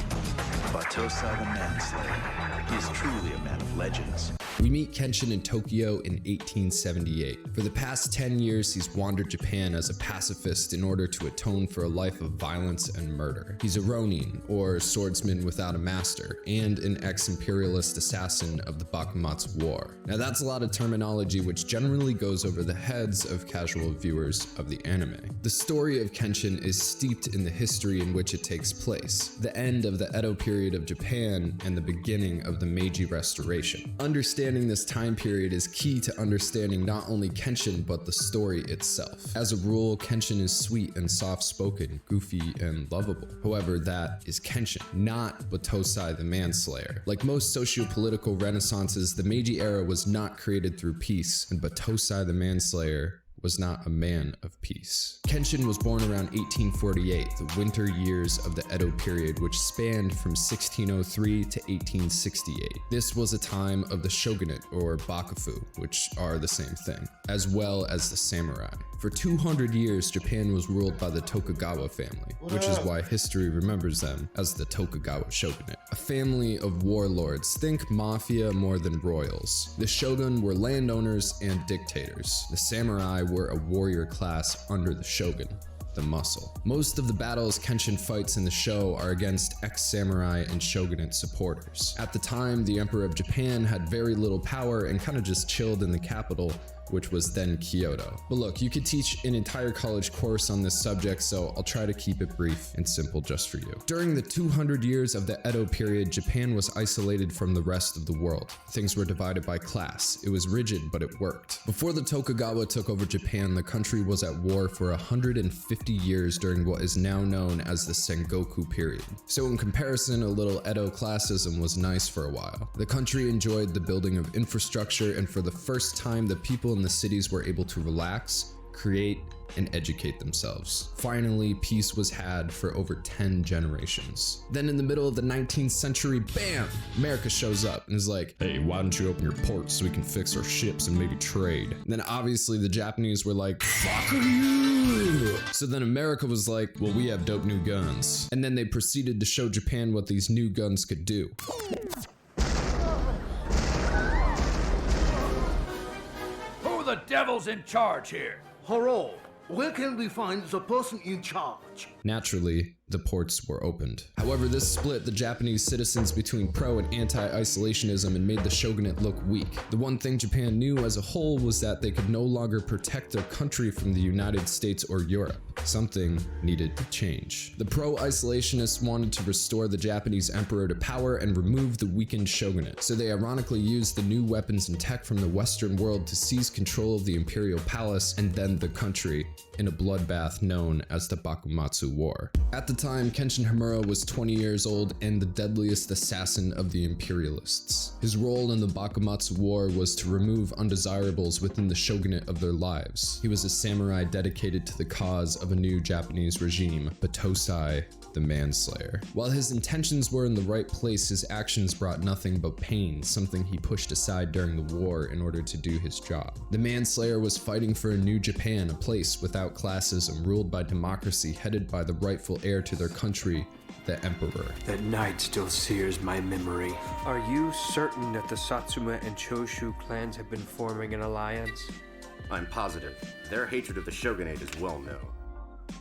[SPEAKER 23] Batosai the Manslayer. He is truly a man of legends.
[SPEAKER 21] We meet Kenshin in Tokyo in 1878. For the past 10 years, he's wandered Japan as a pacifist in order to atone for a life of violence and murder. He's a ronin, or swordsman without a master, and an ex-imperialist assassin of the Bakumatsu War. Now that's a lot of terminology which generally goes over the heads of casual viewers of the anime. The story of Kenshin is steeped in the history in which it takes place, the end of the Edo period of Japan and the beginning of the Meiji Restoration. Understanding this time period is key to understanding not only Kenshin but the story itself. As a rule, Kenshin is sweet and soft-spoken, goofy and lovable. However, that is Kenshin, not Batosai the Manslayer. Like most socio-political renaissances, the Meiji era was not created through peace, and Batosai the Manslayer was not a man of peace. Kenshin was born around 1848, the winter years of the Edo period, which spanned from 1603 to 1868. This was a time of the shogunate, or bakufu, which are the same thing, as well as the samurai. For 200 years, Japan was ruled by the Tokugawa family, which is why history remembers them as the Tokugawa shogunate. A family of warlords, think mafia more than royals. The shogun were landowners and dictators. The samurai were a warrior class under the shogun, the muscle. Most of the battles Kenshin fights in the show are against ex-samurai and shogunate supporters. At the time, the Emperor of Japan had very little power and kind of just chilled in the capital, which was then Kyoto. But look, you could teach an entire college course on this subject, so I'll try to keep it brief and simple just for you. During the 200 years of the Edo period, Japan was isolated from the rest of the world. Things were divided by class. It was rigid, but it worked. Before the Tokugawa took over Japan, the country was at war for 150 years during what is now known as the Sengoku period. So in comparison, a little Edo classism was nice for a while. The country enjoyed the building of infrastructure, and for the first time, the people in the cities were able to relax create, and educate themselves. Finally, peace was had for over 10 generations. Then in the middle of the 19th century, bam! America shows up and is like, hey, why don't you open your ports so we can fix our ships and maybe trade? And then obviously the Japanese were like, fuck you! So then America was like, well, we have dope new guns. And then they proceeded to show Japan what these new guns could do.
[SPEAKER 7] Who the devil's in charge here?
[SPEAKER 17] Hello, where can we find the person in charge?
[SPEAKER 21] Naturally, the ports were opened. However, this split the Japanese citizens between pro and anti-isolationism and made the shogunate look weak. The one thing Japan knew as a whole was that they could no longer protect their country from the United States or Europe. Something needed to change. The pro-isolationists wanted to restore the Japanese emperor to power and remove the weakened shogunate, so they ironically used the new weapons and tech from the Western world to seize control of the imperial palace and then the country in a bloodbath known as the Bakumatsu War. At the time, Kenshin Himura was 20 years old and the deadliest assassin of the imperialists. His role in the Bakumatsu War was to remove undesirables within the shogunate of their lives. He was a samurai dedicated to the cause of a new Japanese regime, Batosai the Manslayer. While his intentions were in the right place, his actions brought nothing but pain, something he pushed aside during the war in order to do his job. The Manslayer was fighting for a new Japan, a place without classism, ruled by democracy, headed by the rightful heir to their country, the Emperor.
[SPEAKER 1] That night still sears my memory. Are you certain that the Satsuma and Choshu clans have been forming an alliance?
[SPEAKER 3] I'm positive. Their hatred of the shogunate is well known.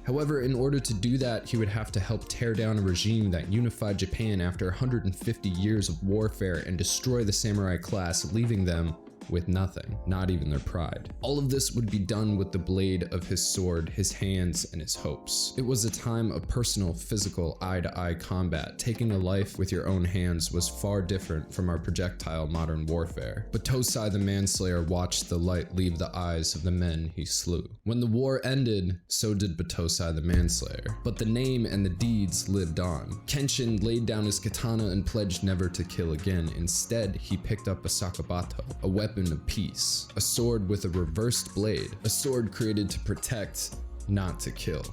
[SPEAKER 21] However, in order to do that, he would have to help tear down a regime that unified Japan after 150 years of warfare and destroy the samurai class, leaving them with nothing, not even their pride. All of this would be done with the blade of his sword, his hands, and his hopes. It was a time of personal, physical, eye-to-eye combat. Taking a life with your own hands was far different from our projectile modern warfare. But Batosai the Manslayer watched the light leave the eyes of the men he slew. When the war ended, so did Batosai the Manslayer. But the name and the deeds lived on. Kenshin laid down his katana and pledged never to kill again. Instead, he picked up a sakabato, a weapon of peace, a sword with a reversed blade, a sword created to protect, not to kill.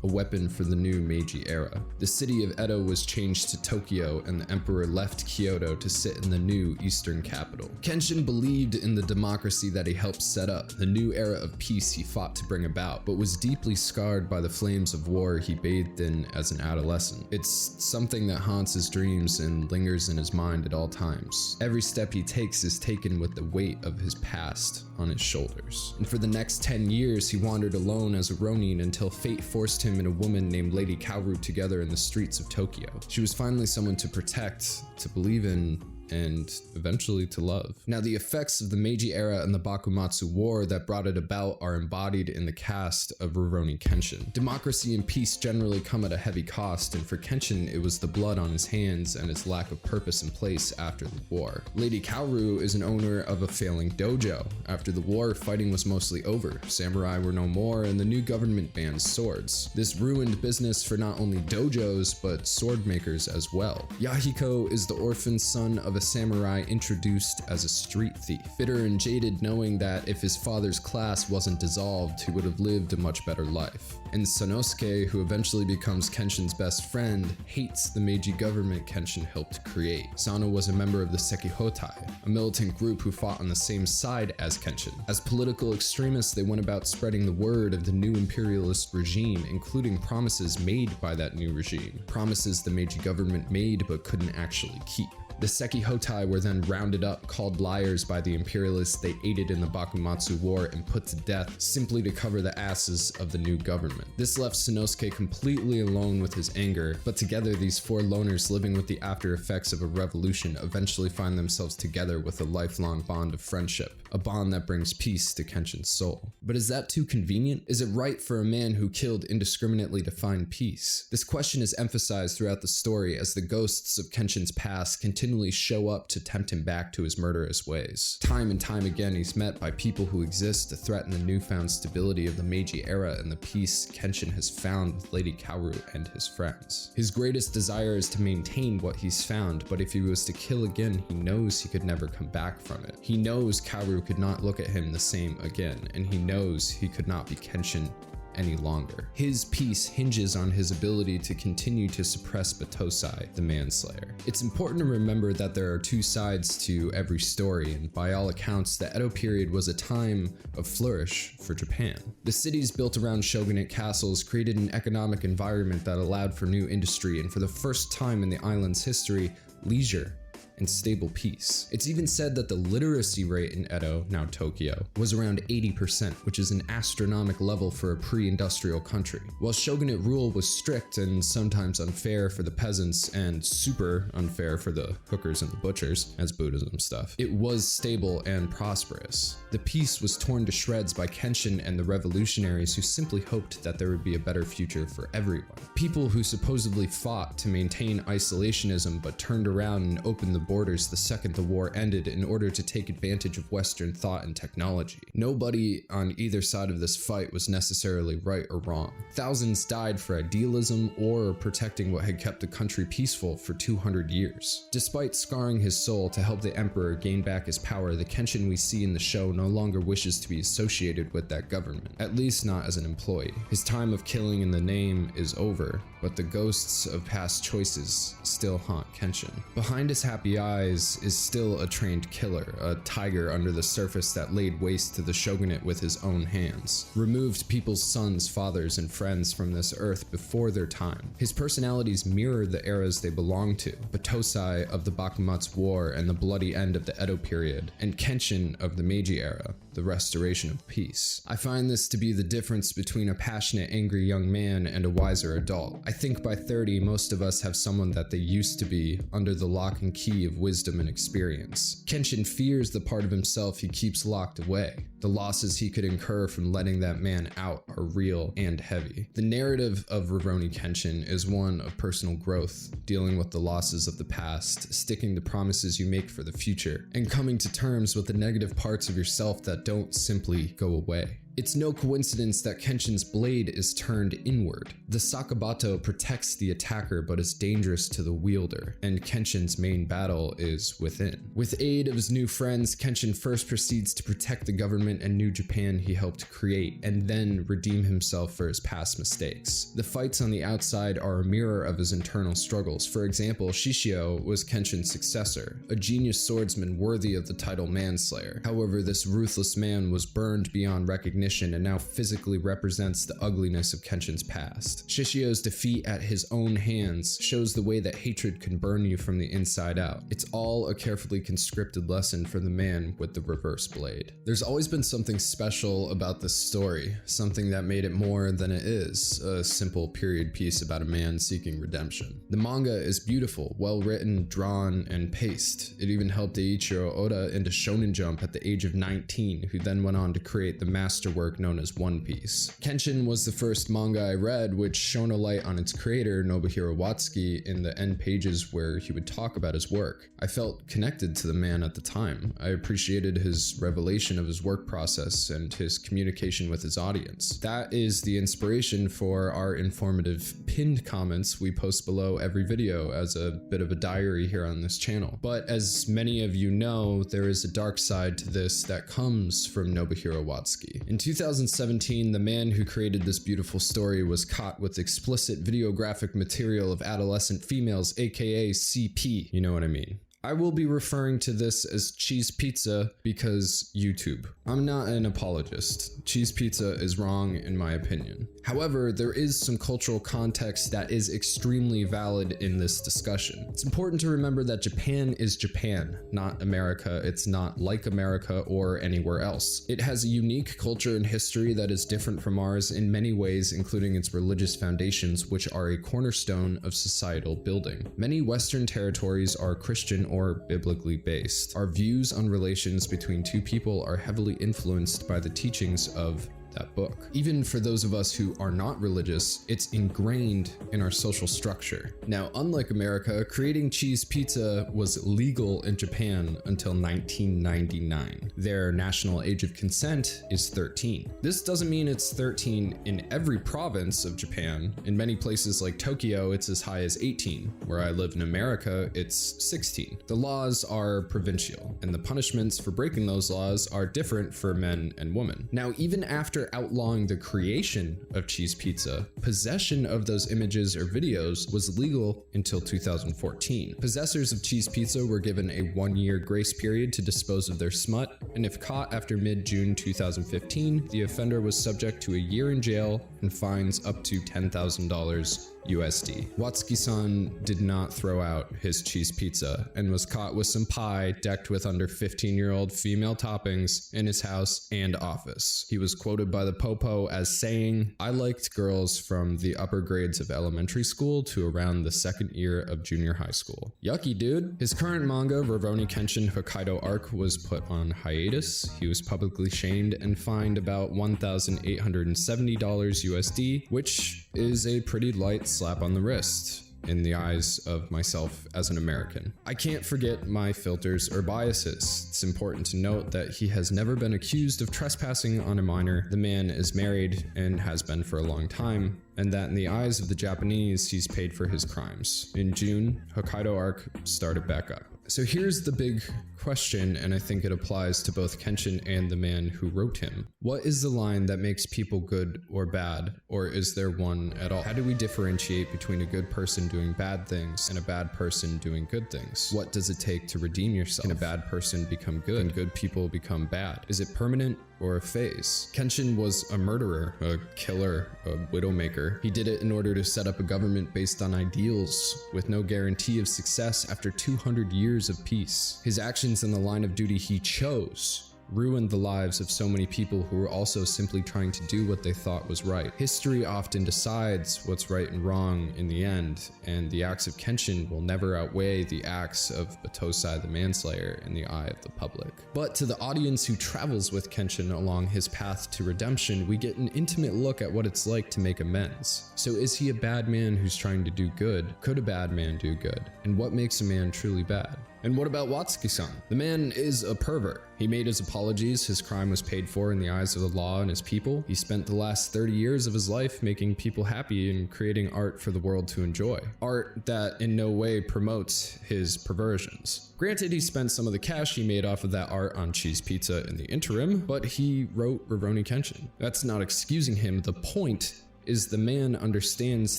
[SPEAKER 21] A weapon for the new Meiji era. The city of Edo was changed to Tokyo and the emperor left Kyoto to sit in the new eastern capital. Kenshin believed in the democracy that he helped set up, the new era of peace he fought to bring about, but was deeply scarred by the flames of war he bathed in as an adolescent. It's something that haunts his dreams and lingers in his mind at all times. Every step he takes is taken with the weight of his past on his shoulders. And for the next 10 years, he wandered alone as a Ronin until fate forced him and a woman named Lady Kaoru together in the streets of Tokyo. She was finally someone to protect, to believe in, and eventually to love. Now, the effects of the Meiji era and the Bakumatsu War that brought it about are embodied in the cast of Rurouni Kenshin. Democracy and peace generally come at a heavy cost, and for Kenshin, it was the blood on his hands and his lack of purpose in place after the war. Lady Kaoru is an owner of a failing dojo. After the war, fighting was mostly over. Samurai were no more, and the new government banned swords. This ruined business for not only dojos, but sword makers as well. Yahiko is the orphan son of a samurai introduced as a street thief. Bitter and jaded, knowing that if his father's class wasn't dissolved, he would have lived a much better life. And Sanosuke, who eventually becomes Kenshin's best friend, hates the Meiji government Kenshin helped create. Sano was a member of the Sekihotai, a militant group who fought on the same side as Kenshin. As political extremists, they went about spreading the word of the new imperialist regime, including promises made by that new regime. Promises the Meiji government made but couldn't actually keep. The Sekihotai were then rounded up, called liars by the imperialists they aided in the Bakumatsu War, and put to death simply to cover the asses of the new government. This left Sanosuke completely alone with his anger, but together these four loners living with the after effects of a revolution eventually find themselves together with a lifelong bond of friendship, a bond that brings peace to Kenshin's soul. But is that too convenient? Is it right for a man who killed indiscriminately to find peace? This question is emphasized throughout the story as the ghosts of Kenshin's past continue show up to tempt him back to his murderous ways. Time and time again, he's met by people who exist to threaten the newfound stability of the Meiji era and the peace Kenshin has found with Lady Kaoru and his friends. His greatest desire is to maintain what he's found, but if he was to kill again, he knows he could never come back from it. He knows Kaoru crew could not look at him the same again, and he knows he could not be Kenshin any longer. His peace hinges on his ability to continue to suppress Batosai, the Manslayer. It's important to remember that there are two sides to every story, and by all accounts, the Edo period was a time of flourish for Japan. The cities built around shogunate castles created an economic environment that allowed for new industry, and for the first time in the island's history, leisure and stable peace. It's even said that the literacy rate in Edo, now Tokyo, was around 80%, which is an astronomical level for a pre-industrial country. While shogunate rule was strict and sometimes unfair for the peasants and super unfair for the hookers and the butchers, as Buddhism stuff, it was stable and prosperous. The peace was torn to shreds by Kenshin and the revolutionaries who simply hoped that there would be a better future for everyone. People who supposedly fought to maintain isolationism but turned around and opened the borders the second the war ended in order to take advantage of Western thought and technology. Nobody on either side of this fight was necessarily right or wrong. Thousands died for idealism or protecting what had kept the country peaceful for 200 years. Despite scarring his soul to help the emperor gain back his power, the Kenshin we see in the show no longer wishes to be associated with that government, at least not as an employee. His time of killing in the name is over, but the ghosts of past choices still haunt Kenshin. Behind his happy eyes is still a trained killer, a tiger under the surface that laid waste to the shogunate with his own hands, removed people's sons, fathers, and friends from this earth before their time. His personalities mirror the eras they belong to, Batosai of the Bakumatsu War and the bloody end of the Edo period, and Kenshin of the Meiji era, the restoration of peace. I find this to be the difference between a passionate, angry young man and a wiser adult. I think by 30, most of us have someone that they used to be under the lock and key of wisdom and experience. Kenshin fears the part of himself he keeps locked away. The losses he could incur from letting that man out are real and heavy. The narrative of Rurouni Kenshin is one of personal growth, dealing with the losses of the past, sticking to promises you make for the future, and coming to terms with the negative parts of yourself that don't simply go away. It's no coincidence that Kenshin's blade is turned inward. The Sakabato protects the attacker but is dangerous to the wielder, and Kenshin's main battle is within. With aid of his new friends, Kenshin first proceeds to protect the government and New Japan he helped create, and then redeem himself for his past mistakes. The fights on the outside are a mirror of his internal struggles. For example, Shishio was Kenshin's successor, a genius swordsman worthy of the title Manslayer. However, this ruthless man was burned beyond recognition and now physically represents the ugliness of Kenshin's past. Shishio's defeat at his own hands shows the way that hatred can burn you from the inside out. It's all a carefully conscripted lesson for the man with the reverse blade. There's always been something special about this story, something that made it more than it is, a simple period piece about a man seeking redemption. The manga is beautiful, well written, drawn, and paced. It even helped Eiichiro Oda into Shonen Jump at the age of 19, who then went on to create the masterwork known as One Piece. Kenshin was the first manga I read which shone a light on its creator, Nobuhiro Watsuki, in the end pages where he would talk about his work. I felt connected to the man at the time. I appreciated his revelation of his work process and his communication with his audience. That is the inspiration for our informative pinned comments we post below every video as a bit of a diary here on this channel. But as many of you know, there is a dark side to this that comes from Nobuhiro Watsuki. In 2017, the man who created this beautiful story was caught with explicit videographic material of adolescent females, aka CP, you know what I mean. I will be referring to this as cheese pizza because YouTube. I'm not an apologist. Cheese pizza is wrong in my opinion. However, there is some cultural context that is extremely valid in this discussion. It's important to remember that Japan is Japan, not America. It's not like America or anywhere else. It has a unique culture and history that is different from ours in many ways, including its religious foundations, which are a cornerstone of societal building. Many Western territories are Christian or biblically based. Our views on relations between two people are heavily influenced by the teachings of that book. Even for those of us who are not religious, it's ingrained in our social structure. Now, unlike America, creating cheese pizza was legal in Japan until 1999. Their national age of consent is 13. This doesn't mean it's 13 in every province of Japan. In many places like Tokyo, it's as high as 18. Where I live in America, it's 16. The laws are provincial, and the punishments for breaking those laws are different for men and women. Now, even after outlawing the creation of cheese pizza, possession of those images or videos was legal until 2014. Possessors of cheese pizza were given a 1-year grace period to dispose of their smut, and if caught after mid-June 2015, the offender was subject to a year in jail and fines up to $10,000 USD. Watsuki-san did not throw out his cheese pizza and was caught with some pie decked with under 15-year-old female toppings in his house and office. He was quoted by the Popo as saying, "I liked girls from the upper grades of elementary school to around the second year of junior high school." Yucky, dude. His current manga, Rurouni Kenshin Hokkaido Arc, was put on hiatus. He was publicly shamed and fined about $1,870 USD, which is a pretty light slap on the wrist in the eyes of myself as an American. I can't forget my filters or biases. It's important to note that he has never been accused of trespassing on a minor. The man is married and has been for a long time, and that in the eyes of the Japanese, he's paid for his crimes. In June, Hokkaido Arc started back up. So here's the big question, and I think it applies to both Kenshin and the man who wrote him. What is the line that makes people good or bad, or is there one at all? How do we differentiate between a good person doing bad things and a bad person doing good things? What does it take to redeem yourself? Can a bad person become good and good people become bad? Is it permanent or a phase? Kenshin was a murderer, a killer, a widowmaker. He did it in order to set up a government based on ideals with no guarantee of success after 200 years of peace. His actions in the line of duty he chose ruined the lives of so many people who were also simply trying to do what they thought was right. History often decides what's right and wrong in the end, and the acts of Kenshin will never outweigh the acts of Batosai the manslayer in the eye of the public. But to the audience who travels with Kenshin along his path to redemption, we get an intimate look at what it's like to make amends. So is he a bad man who's trying to do good? Could a bad man do good? And what makes a man truly bad? And what about Watsuki-san? The man is a pervert. He made his apologies, his crime was paid for in the eyes of the law and his people. He spent the last 30 years of his life making people happy and creating art for the world to enjoy. Art that in no way promotes his perversions. Granted, he spent some of the cash he made off of that art on cheese pizza in the interim, but he wrote Rurouni Kenshin. That's not excusing him. The point is the man understands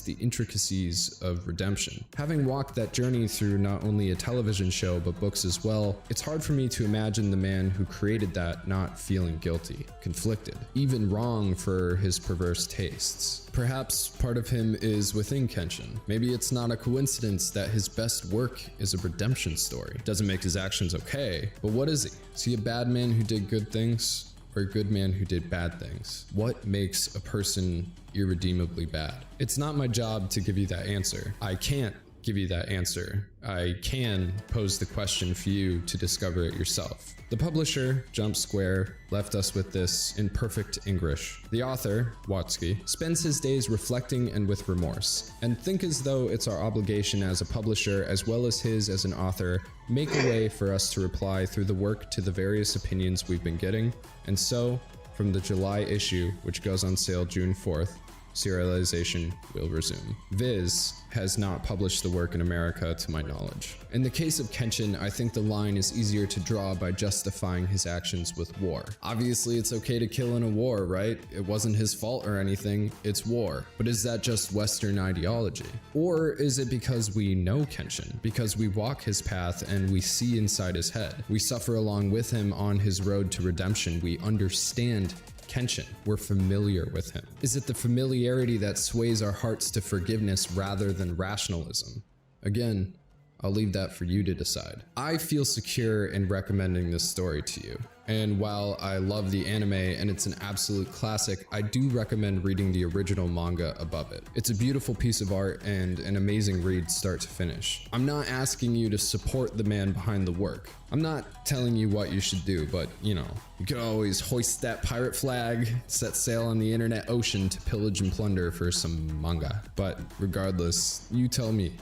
[SPEAKER 21] the intricacies of redemption. Having walked that journey through not only a television show but books as well, it's hard for me to imagine the man who created that not feeling guilty, conflicted, even wrong for his perverse tastes. Perhaps part of him is within Kenshin. Maybe it's not a coincidence that his best work is a redemption story. Doesn't make his actions okay, but what is he? Is he a bad man who did good things? Or a good man who did bad things? What makes a person irredeemably bad? It's not my job to give you that answer. I can't give you that answer. I can pose the question for you to discover it yourself. The publisher, Jump Square, left us with this in perfect English. The author, Watsuki, spends his days reflecting and with remorse, and think as though it's our obligation as a publisher, as well as his as an author, make a way for us to reply through the work to the various opinions we've been getting. And so, from the July issue, which goes on sale June 4th, serialization will resume. Viz has not published the work in America to my knowledge. In the case of Kenshin, I think the line is easier to draw by justifying his actions with war. Obviously, it's okay to kill in a war, right? It wasn't his fault or anything, it's war. But is that just Western ideology? Or is it because we know Kenshin? Because we walk his path and we see inside his head? We suffer along with him on his road to redemption. We understand Kenshin. We're familiar with him. Is it the familiarity that sways our hearts to forgiveness rather than rationalism? Again, I'll leave that for you to decide. I feel secure in recommending this story to you, And while I love the anime and it's an absolute classic, I do recommend reading the original manga above it. It's a beautiful piece of art and an amazing read start to finish. I'm not asking you to support the man behind the work. I'm not telling you what you should do, but you know, you could always hoist that pirate flag, set sail on the internet ocean to pillage and plunder for some manga. But regardless, you tell me,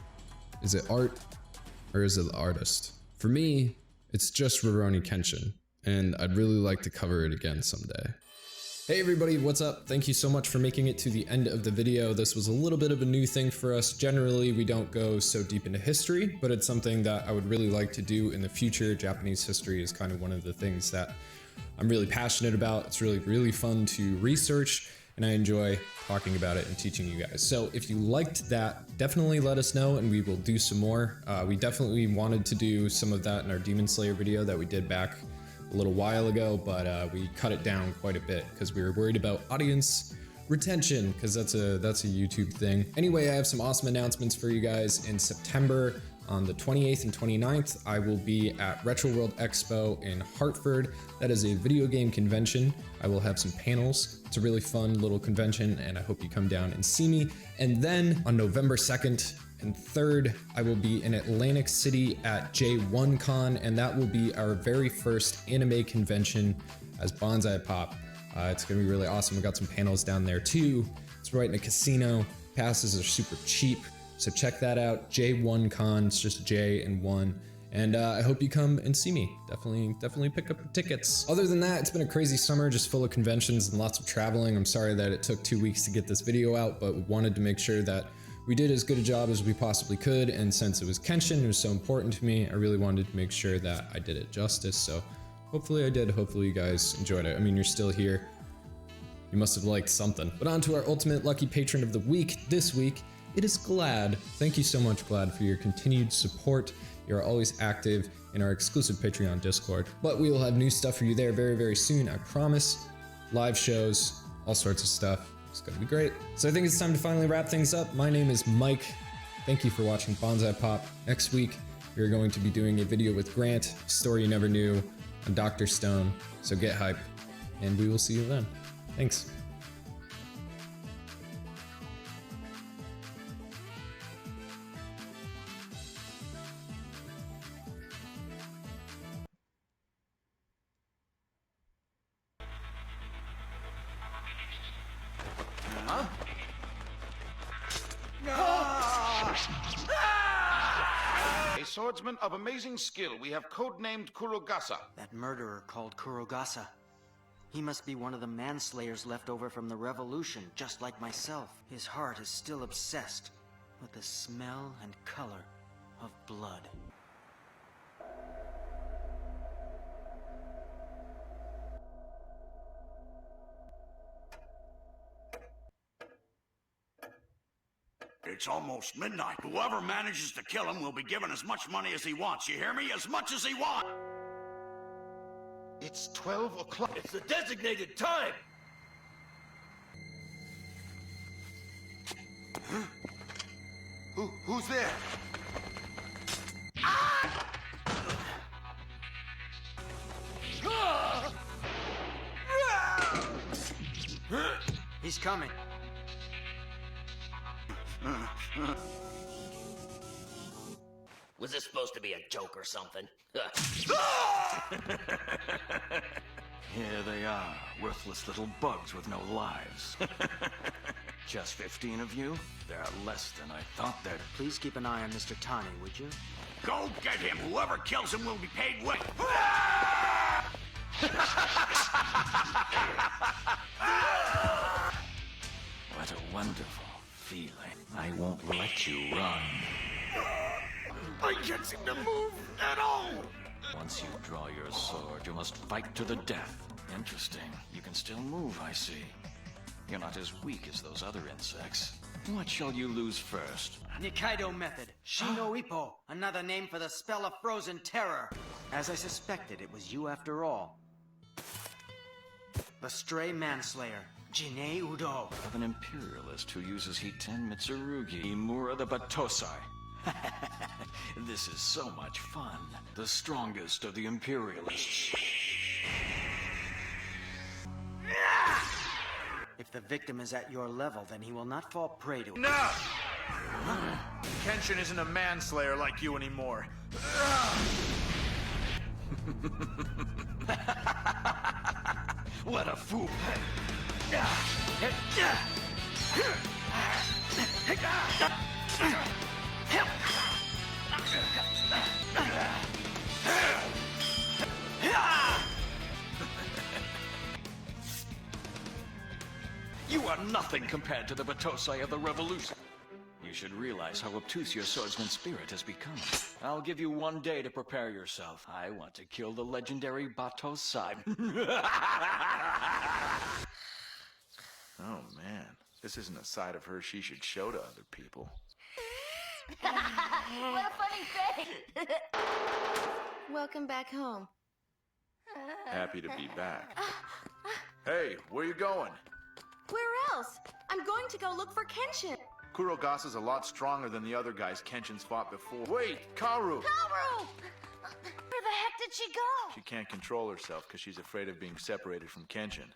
[SPEAKER 21] is it art or is it the artist? For me, it's just Rurouni Kenshin, and I'd really like to cover it again someday. Hey everybody, what's up? Thank you so much for making it to the end of the video. This was a little bit of a new thing for us. Generally, we don't go so deep into history, but it's something that I would really like to do in the future. Japanese history is kind of one of the things that I'm really passionate about. It's really fun to research, and I enjoy talking about it and teaching you guys. So if you liked that, definitely let us know and we will do some more. We definitely wanted to do some of that in our Demon Slayer video that we did back a little while ago, but we cut it down quite a bit because we were worried about audience retention, because that's a YouTube thing. Anyway, I have some awesome announcements for you guys. In September, on the 28th and 29th, I will be at Retro World Expo in Hartford. That is a video game convention. I will have some panels. It's a really fun little convention, and I hope you come down and see me. And then on November 2nd and 3rd, I will be in Atlantic City at J1Con, and that will be our very first anime convention as Bonsai Pop. It's gonna be really awesome. We got some panels down there too. It's right in a casino. Passes are super cheap, so check that out. J1Con, it's just J and 1. And I hope you come and see me. Definitely pick up your tickets. Other than that, it's been a crazy summer, just full of conventions and lots of traveling. I'm sorry that it took 2 weeks to get this video out, but we wanted to make sure that we did as good a job as we possibly could, and since it was Kenshin, it was so important to me, I really wanted to make sure that I did it justice, so hopefully I did. Hopefully you guys enjoyed it. I mean, you're still here. You must have liked something. But on to our ultimate lucky patron of the week. This week, it is Glad. Thank you so much, Glad, for your continued support. You're always active in our exclusive Patreon Discord. But we will have new stuff for you there very soon, I promise. Live shows, all sorts of stuff. It's gonna be great. So I think it's time to finally wrap things up. My name is Mike. Thank you for watching Bonsai Pop. Next week, we're going to be doing a video with Grant, Story You Never Knew, on Dr. Stone. So get hyped, and we will see you then. Thanks.
[SPEAKER 7] A swordsman of amazing skill we have codenamed Kurogasa.
[SPEAKER 22] That murderer called Kurogasa. He must be one of the manslayers left over from the revolution, just like myself. His heart is still obsessed with the smell and color of blood.
[SPEAKER 8] It's almost midnight. Whoever manages to kill him will be given as much money as he wants. You hear me? As much as he wants!
[SPEAKER 7] It's 12 o'clock.
[SPEAKER 8] It's the designated time!
[SPEAKER 7] Huh? Who's there?
[SPEAKER 22] He's coming.
[SPEAKER 13] Was this supposed to be a joke or something?
[SPEAKER 23] Here they are, worthless little bugs with no lives. Just 15 of you? They're less than I thought they'd...
[SPEAKER 22] Please keep an eye on Mr. Tani, would you?
[SPEAKER 8] Go get him! Whoever kills him will be paid well!
[SPEAKER 23] What a wonderful feeling. I won't let you run.
[SPEAKER 8] I can't seem to move at all!
[SPEAKER 23] Once you draw your sword, you must fight to the death. Interesting. You can still move, I see. You're not as weak as those other insects. What shall you lose first?
[SPEAKER 22] Nikaido method. Shino Ippo. Another name for the spell of frozen terror. As I suspected, it was you after all. The stray manslayer. Jinei Udo.
[SPEAKER 23] Of an imperialist who uses Hiten Mitsurugi, Imura the Batosai. This is so much fun. The strongest of the imperialists.
[SPEAKER 22] the victim is at your level, then he will not fall prey to it.
[SPEAKER 7] No! Kenshin isn't a manslayer like you anymore.
[SPEAKER 23] What a fool! You are nothing compared to the Batosai of the Revolution. You should realize how obtuse your swordsman spirit has become. I'll give you 1 day to prepare yourself. I want to kill the legendary Batosai.
[SPEAKER 7] Oh man, this isn't a side of her she should show to other people.
[SPEAKER 5] What a funny thing! Welcome back home.
[SPEAKER 7] Happy to be back. Hey, where you going?
[SPEAKER 5] Where else? I'm going to go look for Kenshin.
[SPEAKER 7] Kurogasa's a lot stronger than the other guys Kenshin's fought before. Wait, Kaoru!
[SPEAKER 5] Kaoru! Where the heck did she go?
[SPEAKER 7] She can't control herself because she's afraid of being separated from Kenshin.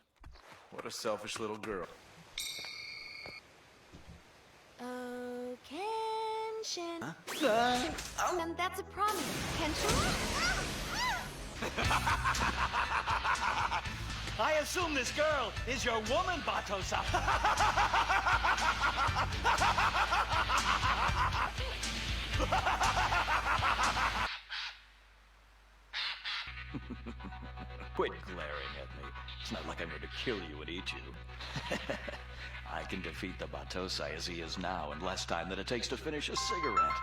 [SPEAKER 7] What a selfish little girl.
[SPEAKER 5] Oh, Kenshin. Huh? And that's a promise, Kenshin?
[SPEAKER 23] I assume this girl is your woman, Batosai. Quit glaring at me. It's not like I'm going to kill you and eat you. I can defeat the Batosai as he is now in less time than it takes to finish a cigarette.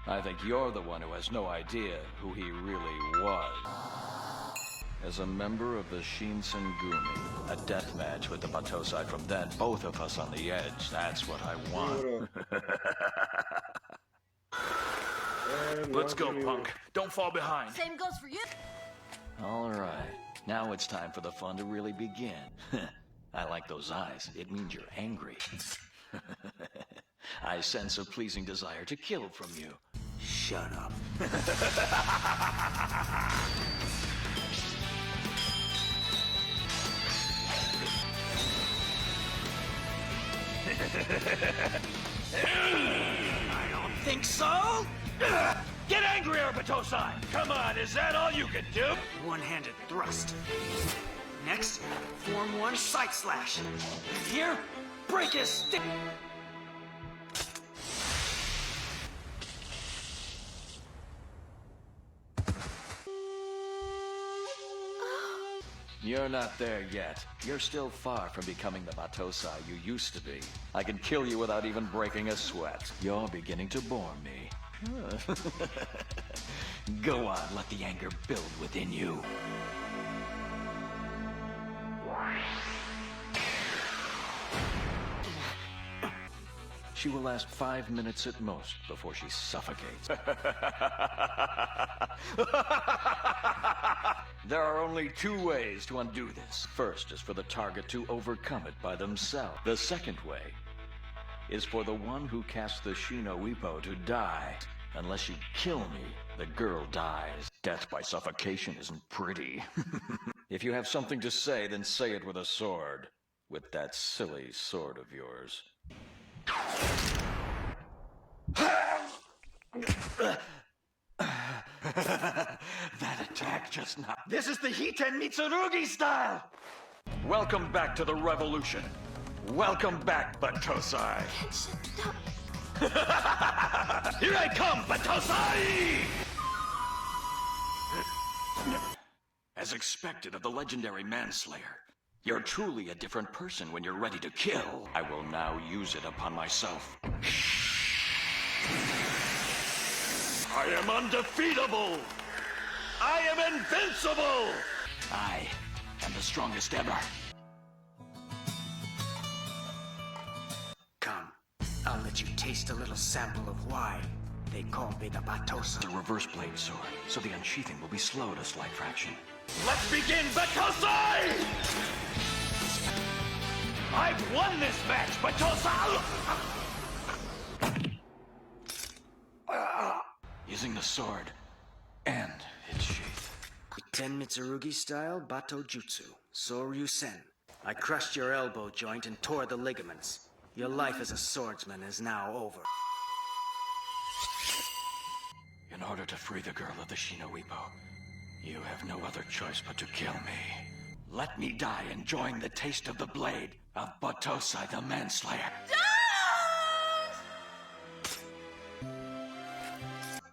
[SPEAKER 23] I think you're the one who has no idea who he really was. As a member of the Shinsengumi, a death match with the Batosai from then, both of us on the edge, that's what I want.
[SPEAKER 7] Let's go, punk. Don't fall behind.
[SPEAKER 5] Same goes for you.
[SPEAKER 23] All right, now it's time for the fun to really begin. I like those eyes. It means you're angry. I sense a pleasing desire to kill from you.
[SPEAKER 22] Shut up.
[SPEAKER 23] I don't think so. Get angrier, Batosai! Come on, is that all you can do?
[SPEAKER 22] One-handed thrust. Next, form one side slash.
[SPEAKER 23] Here, break his stick. You're not there yet. You're still far from becoming the Batosai you used to be. I can kill you without even breaking a sweat. You're beginning to bore me. Go on, let the anger build within you. She will last 5 minutes at most before she suffocates. There are only 2 ways to undo this. First is for the target to overcome it by themselves. The second way is for the one who casts the Shino Ippo to die. Unless you kill me, the girl dies. Death by suffocation isn't pretty. If you have something to say, then say it with a sword. With that silly sword of yours. That attack just now. This is the Hiten Mitsurugi style! Welcome back to the revolution. Welcome back, Batosai. Here I come, Batosai! As expected of the legendary Manslayer, you're truly a different person when you're ready to kill. I will now use it upon myself. I am undefeatable! I am invincible! I am the strongest ever.
[SPEAKER 22] Come, I'll let you taste a little sample of why they call me the Batosai.
[SPEAKER 23] The reverse blade sword, so the unsheathing will be slowed a slight fraction.
[SPEAKER 7] Let's begin, Batosai!
[SPEAKER 23] I've won this match, Batosai! Using the sword and its sheath.
[SPEAKER 22] Ten Mitsurugi style Bato Jutsu, Soryu Sen. I crushed your elbow joint and tore the ligaments. Your life as a swordsman is now over.
[SPEAKER 23] In order to free the girl of the Shinoipo, you have no other choice but to kill me. Let me die enjoying the taste of the blade of Batosai the Manslayer.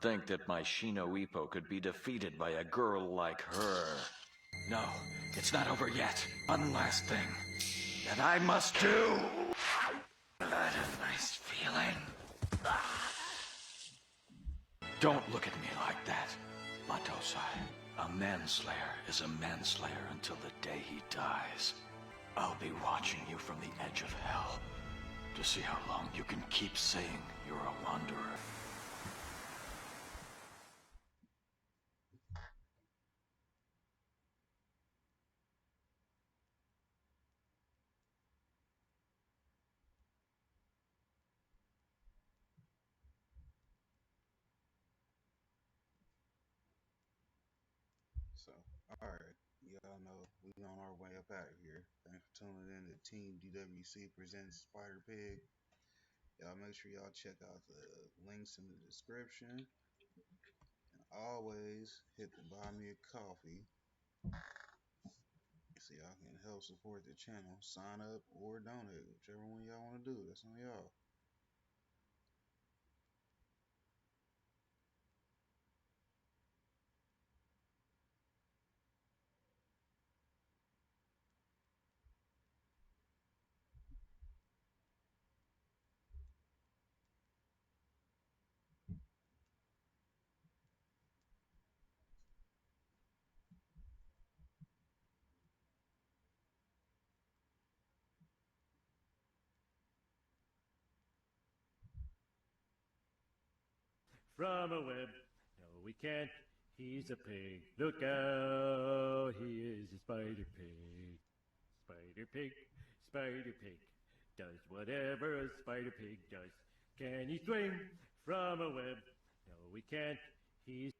[SPEAKER 23] Think that my Shinoipo could be defeated by a girl like her. No, it's not over yet. One last thing that I must do. What a nice feeling. Don't look at me like that, Batosai. A manslayer is a manslayer until the day he dies. I'll be watching you from the edge of hell to see how long you can keep saying you're a wanderer.
[SPEAKER 2] So, alright, y'all know we on our way up out of here. Thanks for tuning in to Team DWC presents Spider Pig. Y'all make sure y'all check out the links in the description. And always hit the buy me a coffee so y'all can help support the channel. Sign up or donate, whichever one y'all want to do. That's on y'all.
[SPEAKER 14] From a web, no we can't, he's a pig. Look out, he is a spider pig. Spider pig, spider pig, does whatever a spider pig does. Can he swing from a web? No we can't, he's